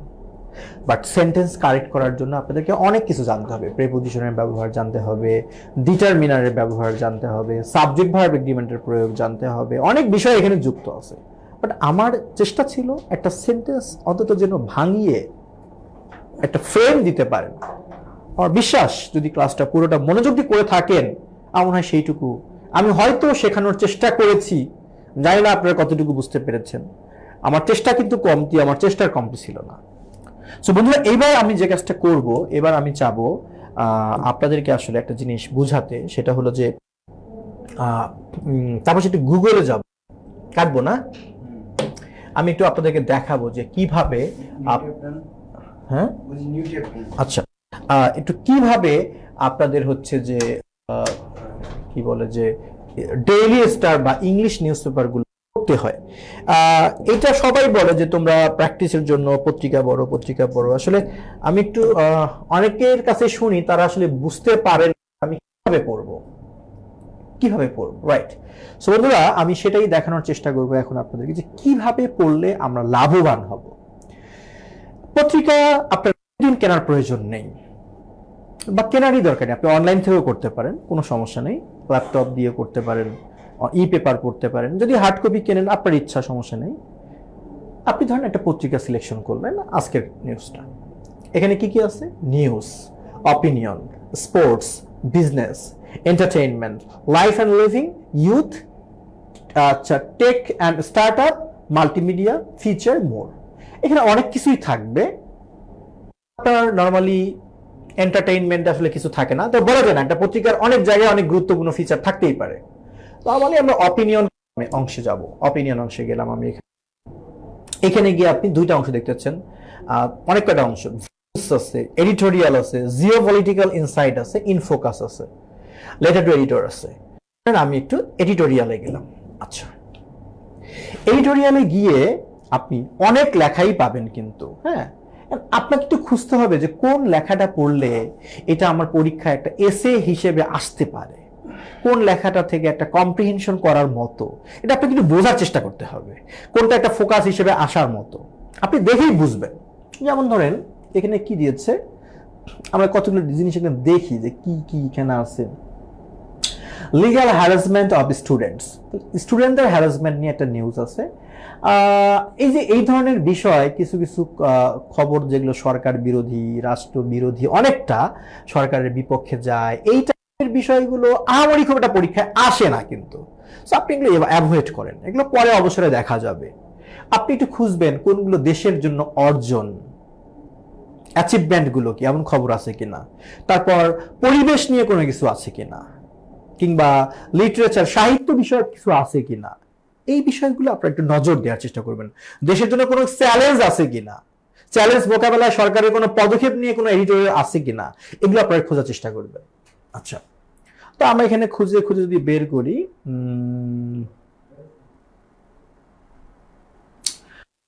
বাট সেন্টেন্স কারেক্ট করার জন্য আপনাদেরকে অনেক কিছু জানতে হবে। প্রিপোজিশনের ব্যবহার জানতে হবে, ডিটারমিনারের ব্যবহার জানতে হবে, সাবজেক্ট ভার্ব এগ্রিমেন্টের প্রয়োগ জানতে হবে, অনেক বিষয় এখানে যুক্ত আছে। বাট আমার চেষ্টা ছিল একটা সেন্টেন্স অন্তত যেন ভাঙিয়ে একটা ফ্রেম দিতে পারেন। আমার বিশ্বাস যদি ক্লাসটা পুরোটা মনোযোগ দিয়ে করে থাকেন, আমার হয় সেইটুকু আমি হয়তো শেখানোর চেষ্টা করেছি। জানি না আপনারা কতটুকু বুঝতে পেরেছেন। আমার চেষ্টা কিন্তু কমতি, আমার চেষ্টার কমতি ছিল না। সো বন্ধুরা, এবার আমি যে কাজটা করব, এবার আমি চাবো আপনাদেরকে আসলে একটা জিনিস বুঝাতে, সেটা হলো যে তারপর সেটা গুগলে যাব, কাটবো না, আমি একটু আপনাদেরকে দেখাবো যে কিভাবে হ্যাঁ আচ্ছা একটু কিভাবে আপনাদের হচ্ছে যে কি বলে যে ডেইলি স্টার বা ইংলিশ নিউজ পেপার গুলো করতে হয়। এটা সবাই বলে যে তোমরা প্র্যাকটিসের জন্য পত্রিকা পড়ো। আসলে আমি একটু অনেকের কাছে শুনি তারা আসলে বুঝতে পারেন আমি কিভাবে পড়বো রাইট। সো বন্ধুরা, আমি সেটাই দেখানোর চেষ্টা করবো এখন আপনাদেরকে যে কিভাবে পড়লে আমরা লাভবান হব। পত্রিকা আপনার দিন কেনার প্রয়োজন নেই বা কেনারই দরকার নেই, আপনি অনলাইন থেকেও করতে পারেন, কোনো সমস্যা নেই। ল্যাপটপ দিয়ে করতে পারেন, ই পেপার পড়তে পারেন। যদি হার্ড কপি কেনেন আপনার ইচ্ছা, সমস্যা নেই। আপনি ধরেন একটা পত্রিকা সিলেকশন করলেন, আজকের নিউজটা। এখানে কি কি আছে? News, opinion, sports, business, entertainment, life and living, youth, আচ্ছা tech and startup, multimedia, feature, more. এখানে অনেক কিছুই থাকবে। আপনার নর্মালি এন্টারটেইনমেন্ট আসলে কিছু থাকে না, তো বলা যায় না, একটা পত্রিকার অনেক জায়গায় অনেক গুরুত্বপূর্ণ ফিচার থাকতেই পারে। নর্মালি আমরা অপিনিয়ন অংশে যাব। অপিনিয়ন অংশে গেলাম আমি। এখানে গিয়ে আপনি দুইটা অংশ দেখতে পাচ্ছেন, অনেক কয়টা অংশ আছে, এডিটোরিয়াল আছে, জিওপলিটিক্যাল ইনসাইট আছে, ইনফোকাস আছে, লেটার টু এডিটর আছে। আমি একটু এডিটোরিয়ালে গেলাম। আচ্ছা, এডিটোরিয়ালে গিয়ে আপনি অনেক লেখাই পাবেন, কিন্তু হ্যাঁ আপনাকে একটু খুঁজতে হবে যে কোন লেখাটা পড়লে এটা আমার পরীক্ষায় একটা এসে হিসেবে আসতে পারে, কোন লেখাটা থেকে একটা কম্প্রিহেনশন করার মতো, এটা আপনাকে একটু বোঝার চেষ্টা করতে হবে, কোনটা একটা ফোকাস হিসেবে আসার মতো। আপনি দেখেই বুঝবেন। যেমন ধরেন এখানে কি দিয়েছে, আমরা কতগুলো জিনিস এখানে দেখি যে কি কি এখানে আছে। লিগ্যাল হ্যারাসমেন্ট অফ স্টুডেন্টস, স্টুডেন্টদের হ্যারাসমেন্ট নিয়ে একটা নিউজ আছে। এই যে এই ধরনের বিষয়, কিছু কিছু খবর যেগুলো সরকার বিরোধী, রাষ্ট্র বিরোধী, অনেকটা সরকারের বিপক্ষে যায়, এই টাইপের বিষয়গুলো আমারই খুব একটা পরীক্ষায় আসে না, কিন্তু আপনি এগুলো অ্যাভয়েড করেন, এগুলো পরে অবসরে দেখা যাবে। আপনি একটু খুঁজবেন কোনগুলো দেশের জন্য অর্জন, অ্যাচিভমেন্ট গুলো কি, এমন খবর আছে কিনা, তারপর পরিবেশ নিয়ে কোনো কিছু আছে কিনা, কিংবা লিটারেচার, সাহিত্য বিষয়ক কিছু আছে কিনা। এই বিষয়গুলো আপনারা একটু নজর দেওয়ার চেষ্টা করবেন। দেশের জন্য কোনো চ্যালেঞ্জ আছে কিনা, চ্যালেঞ্জ মোকাবেলায় সরকারের কোনো পদক্ষেপ নিয়ে কোনো এডিটোরিয়াল আছে কিনা, এগুলো আপনারা খোঁজার চেষ্টা করবেন। আচ্ছা, তো আমরা এখানে খুঁজে খুঁজে যদি বের করি,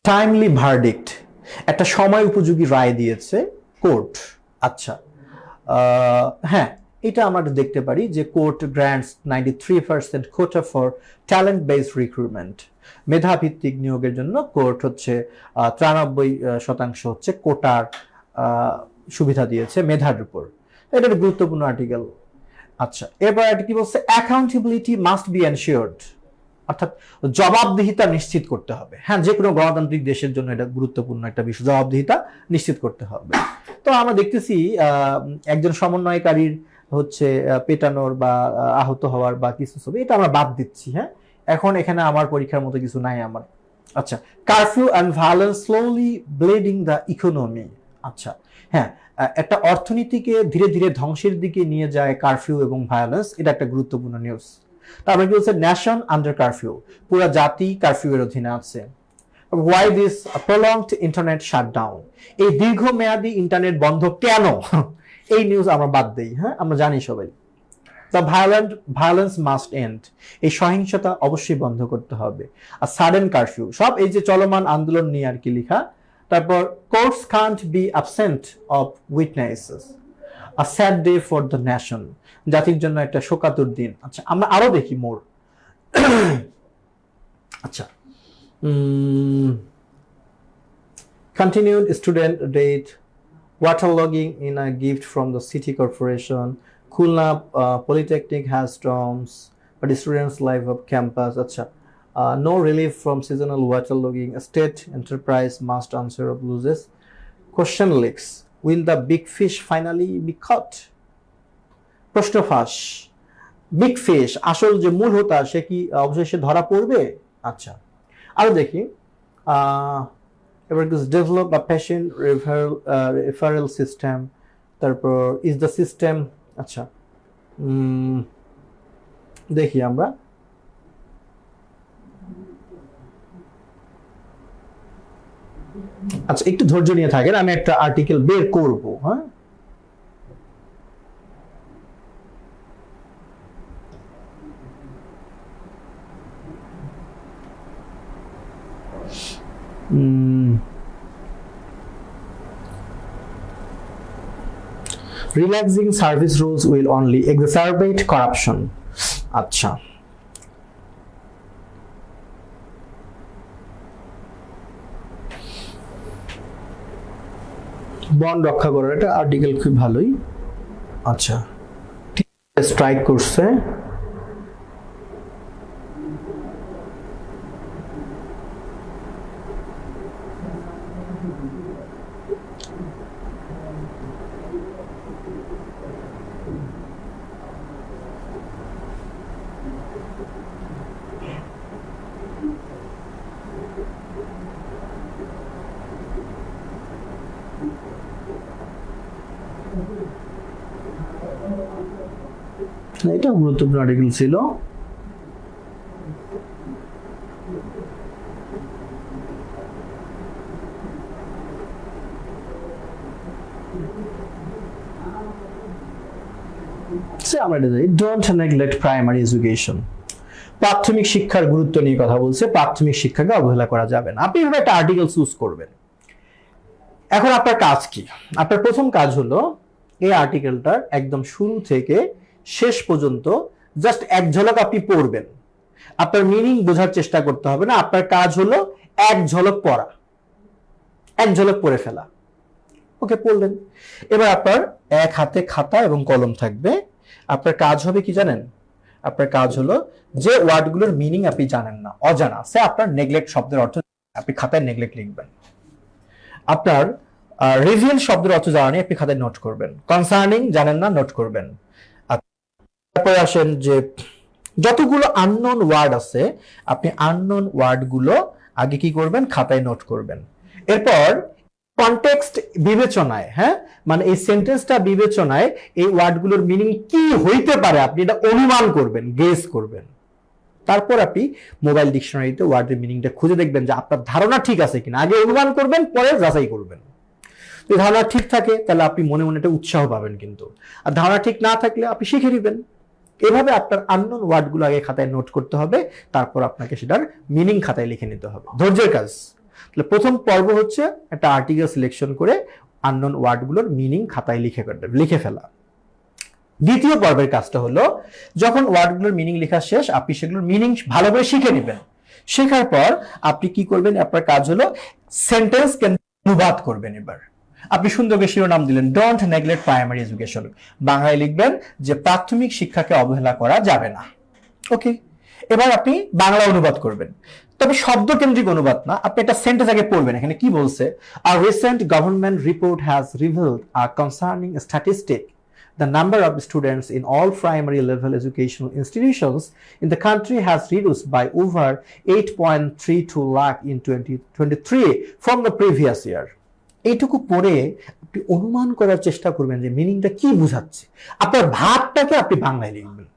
টাইমলি ভার্ডিক্ট, একটা সময় উপযোগী রায় দিয়েছে কোর্ট। আচ্ছা, হ্যাঁ এটা আমরা দেখতে পারি যে court grants 93% quota for talent based recruitment, মেধাভিত্তিক নিয়োগের জন্য কোর্ট হচ্ছে 93% হচ্ছে কোটার সুবিধা দিয়েছে মেধার উপর। এটা একটা গুরুত্বপূর্ণ আর্টিকেল। আচ্ছা, এবার কি বলছে, অ্যাকাউন্টেবিলিটি মাস্ট বি এনশিওরড, অর্থাৎ জবাবদিহিতা নিশ্চিত করতে হবে। হ্যাঁ, যে কোনো গণতান্ত্রিক দেশের জন্য এটা গুরুত্বপূর্ণ একটা বিষয়, জবাবদিহিতা নিশ্চিত করতে হবে। তো আমরা দেখতেছি একজন সমন্বয়কারীর হচ্ছে পেটানোর বা আহত হওয়ার বা কিছু ছবি, এটা আমরা বাদ দিচ্ছি। হ্যাঁ, এখন এখানে আমার পরীক্ষার মতো কিছু নাই আমার। আচ্ছা, curfew and violence slowly bleeding the economy. আচ্ছা, হ্যাঁ, একটা অর্থনীতিকে ধীরে ধীরে ধ্বংসের দিকে নিয়ে যায় কারফিউ এবং ভায়োলেন্স, এটা একটা গুরুত্বপূর্ণ নিউজ। তারপরে কি বলছে, ন্যাশন আন্ডার কারফিউ, পুরো জাতি কারফিউ এর অধীনে আছে। Why this prolonged internet shutdown? এই দীর্ঘমেয়াদী ইন্টারনেট বন্ধ কেন? এই নিউজ আমরা বাদ দেই। হ্যাঁ, আমরা জানি সবাই। দ্য ভায়োলেন্স মাস্ট এন্ড, এই সহিংসতা অবশ্যই বন্ধ করতে হবে। আর সাডেন কারফিউ, সব এই যে চলমান আন্দোলন নিয়ে আর কি লেখা। তারপর courts can't be absent of witnesses, a sad day for the nation, জাতির জন্য একটা শোকাতুর দিন। আচ্ছা, আমরা আরো দেখি মোর। আচ্ছা, continued student rate, waterlogging in a gift from the city corporation, Khulna Polytechnic has storms, but students live up campus. Acha, no relief from seasonal waterlogging. A state enterprise must answer of losses. Question leaks, will the big fish finally be caught? প্রশ্ন ফাঁস, বিগ ফিশ, আসল যে মূল হোতা সে কি অবশেষে ধরা পড়বে? আচ্ছা, আরো দেখি। এবার develop a patient referral system, তারপর ইজ দ্য সিস্টেম। আচ্ছা, দেখি আমরা। আচ্ছা, একটু ধৈর্য নিয়ে থাকেন, আমি একটা আর্টিকেল বের করব। হ্যাঁ, relaxing service rules will only exacerbate corruption. আচ্ছা, বন রক্ষা করার এটা আর্টিকেল খুব ভালোই। আচ্ছা, স্ট্রাইক করছে। এটা গুরুত্বপূর্ণ আর্টিকেল ছিল। ডোন্ট নেগলেক্ট প্রাইমারি এডুকেশন, প্রাথমিক শিক্ষার গুরুত্ব নিয়ে কথা বলছে। প্রাথমিক শিক্ষাকে অবহেলা করা যাবে না। আপনি এভাবে একটা আর্টিকেল চুজ করবেন। এখন আপনার কাজ কি? আপনার প্রথম কাজ হলো এই আর্টিকেলটার একদম শুরু থেকে শেষ পর্যন্ত জাস্ট এক ঝলক আপনি পড়বেন। আপনার মিনিং বোঝার চেষ্টা করতে হবে না, আপনার কাজ হলো এক ঝলক পড়া, এক ঝলক পড়ে ফেলা। ওকে, পড়লেন। এবার আপনার এক হাতে খাতা এবং কলম থাকবে। আপনার কাজ হবে কি জানেন? আপনার কাজ হলো যে ওয়ার্ডগুলোর মিনিং আপনি জানেন না, অজানা, সে আপনার নেগলেক্ট শব্দের অর্থ আপনি খাতায় নেগলেক্ট লিখবেন। আপনার রিভিল শব্দের অর্থ জানা নেই, আপনি খাতায় নোট করবেন। কনসার্নিং জানেন না, নোট করবেন। তারপরে আসেন যে যতগুলো আননোন ওয়ার্ড আছে, আপনি আননোন ওয়ার্ডগুলো আগে কি করবেন? খাতায় নোট করবেন। এরপর কনটেক্সট বিবেচনায়, হ্যাঁ, মানে এই সেন্টেন্সটা বিবেচনায় এই ওয়ার্ডগুলোর মিনিং কি হইতে পারে আপনি এটা অনুমান করবেন, গেস করবেন। তারপর আপনি মোবাইল ডিকশনারিতে ওয়ার্ডের মিনিংটা খুঁজে দেখবেন যে আপনার ধারণা ঠিক আছে কিনা। আগে অনুমান করবেন, পরে যাচাই করবেন। যদি ধারণা ঠিক থাকে তাহলে আপনি মনে মনে একটা উৎসাহ পাবেন, কিন্তু আর ধারণা ঠিক না থাকলে আপনি শিখে নেবেন। এভাবে আপনার আননোন ওয়ার্ডগুলো আগে খাতায় নোট করতে হবে, তারপর আপনাকে সেটার মিনিং খাতায় লিখে নিতে হবে। ধৈর্যের কাজ। তাহলে প্রথম পর্ব হচ্ছে একটা আর্টিকেল সিলেকশন করে আননোন ওয়ার্ডগুলোর মিনিং খাতায় লিখে ফেলা। দ্বিতীয় পর্বের কাজটা হলো যখন ওয়ার্ডগুলোর মিনিং লেখা শেষ, আপনি সেগুলোর মিনিং ভালো করে শিখে নেবেন। শেখার পর আপনি কি করবেন? আপনার কাজ হলো সেন্টেন্স অনুবাদ করবেন। এবার আপনি সুন্দর করে শিরোনাম দিলেন, ডোন্ট নেগলেক্ট প্রাইমারি এডুকেশন। বাংলায় লিখবেন যে প্রাথমিক শিক্ষাকে অবহেলা করা যাবে না। ওকে, এবার আপনি বাংলা অনুবাদ করবেন, তবে শব্দ কেন্দ্রিক অনুবাদ না। আপনি একটা সেন্টেন্স আগে পড়বেন। এখানে কি বলছে? A recent government report has revealed a concerning statistic the number of students in all primary level educational institutions in the country has reduced by over 8.32 lakh in 2023 from the previous year. এইটুকু পড়ে আপনি অনুমান করার চেষ্টা করবেন যে মিনিংটা কি বোঝাচ্ছে। আপনার ভাবটাকে আপনি বাংলায় লিখবেন,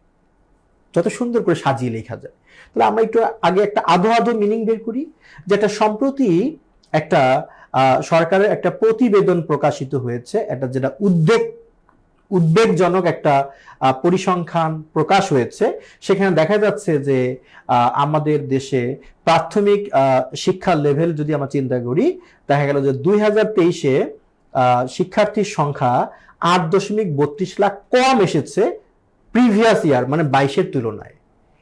যত সুন্দর করে সাজিয়ে লেখা যায়। তাহলে আমরা একটু আগে একটা আধো আধো মিনিং বের করি, যেটা সম্প্রতি একটা সরকারের একটা প্রতিবেদন প্রকাশিত হয়েছে, এটা যেটা উদ্বেগজনক একটা পরিসংখ্যান প্রকাশ হয়েছে। সেখানে দেখা যাচ্ছে যে আমাদের দেশে প্রাথমিক শিক্ষার লেভেল যদি আমরা চিন্তা করি, দেখা গেল যে 2023-এ শিক্ষার্থীর সংখ্যা 8.32 লাখ কম এসেছে প্রিভিয়াস ইয়ার মানে 22-এর তুলনায়।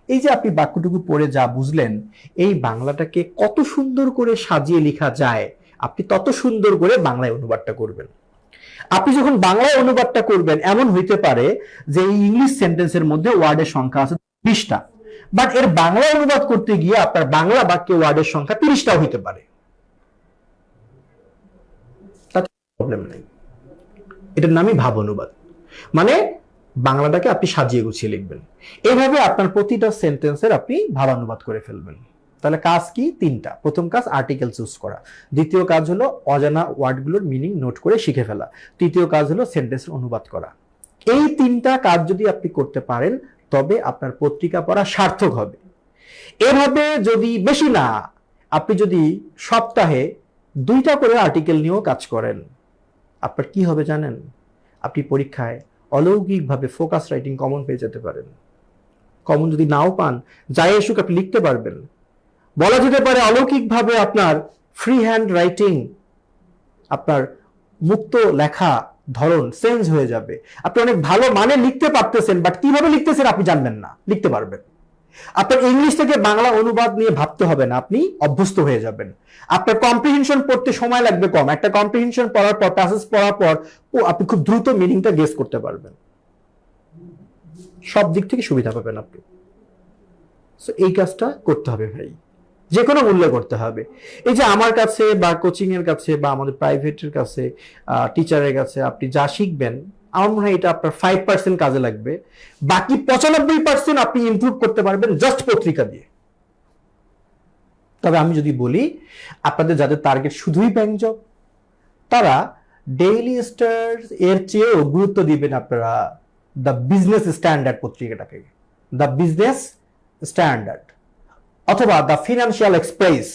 এই যে আপনি বাক্যটুকু পড়ে যা বুঝলেন, এই বাংলাটাকে কত সুন্দর করে সাজিয়ে লেখা যায়, আপনি তত সুন্দর করে বাংলায় অনুবাদটা করবেন। আপনি যখন বাংলায় অনুবাদটা করবেন, এমন হইতে পারে যে এই ইংলিশ সেন্টেন্সের মধ্যে ওয়ার্ডের সংখ্যা আছে 20টা, বাট এর বাংলা অনুবাদ করতে গিয়ে আপনার বাংলা বাক্যে ওয়ার্ডের সংখ্যা 30টাও হইতে পারে, তাতে প্রবলেম নেই। এটার নামই ভাব অনুবাদ, মানে বাংলাটাকে আপনি সাজিয়ে গুছিয়ে লিখবেন। এইভাবে আপনার প্রতিটা সেন্টেন্সের আপনি ভাবানুবাদ করে ফেলবেন। তাহলে কাজ কি? 3টা। প্রথম কাজ আর্টিকেল চুজ করা, দ্বিতীয় কাজ হলো অজানা ওয়ার্ডগুলোর মিনিং নোট করে শিখে ফেলা, তৃতীয় কাজ হলো সেন্টেন্সের অনুবাদ করা। এই 3টা কাজ যদি আপনি করতে পারেন, তবে আপনার পত্রিকা পড়া সার্থক হবে। এভাবে যদি বেশি না, আপনি যদি সপ্তাহে 2টা করে আর্টিকেল নিয়েও কাজ করেন, আপনার কি হবে জানেন? আপনি পরীক্ষায় অলৌকিকভাবে ফোকাস রাইটিং কমন পেয়ে যেতে পারেন। কমন যদি নাও পান, যাই এসুক আপনি লিখতে পারবেন। বলা যেতে পারে অলৌকিকভাবে আপনার ফ্রি হ্যান্ড রাইটিং, আপনার মুক্ত লেখা ধরন চেঞ্জ হয়ে যাবে। আপনি অনেক ভালো মানে লিখতে পারতেছেন, বাট কিভাবে লিখতেছেন আপনি জানবেন না, লিখতে পারবেন। আপনার ইংলিশ থেকে বাংলা অনুবাদ নিয়ে ভাবতে হবে না, আপনি অভ্যস্ত হয়ে যাবেন। আপনার কম্প্রিহেনশন পড়তে সময় লাগবে কম, একটা কম্প্রিহেনশন পড়ার পর, প্যাসেজ পড়ার পর আপনি খুব দ্রুত মিনিংটা গেস করতে পারবেন। সব দিক থেকে সুবিধা পাবেন আপনি। সো এই কাজটা করতে হবে ভাই, যে কোনো মূল্যে করতে হবে। এই যে আমার কাছে বা কোচিং এর কাছে বা আমাদের প্রাইভেটের কাছে, টিচারের কাছে আপনি যা শিখবেন, আমার মনে হয় এটা আপনার 5% কাজে লাগবে। বাকি 95% আপনি ইমপ্রুভ করতে পারবেন জাস্ট পত্রিকা দিয়ে। তবে আমি যদি বলি, আপনাদের যাদের টার্গেট শুধুই ব্যাংক জব, তারা ডেইলি স্টার এর চেয়েও গুরুত্ব দিবেন আপনারা দ্য বিজনেস স্ট্যান্ডার্ড পত্রিকাটাকে, দ্য বিজনেস স্ট্যান্ডার্ড অথবা দ্য ফিনান্সিয়াল এক্সপ্রেস।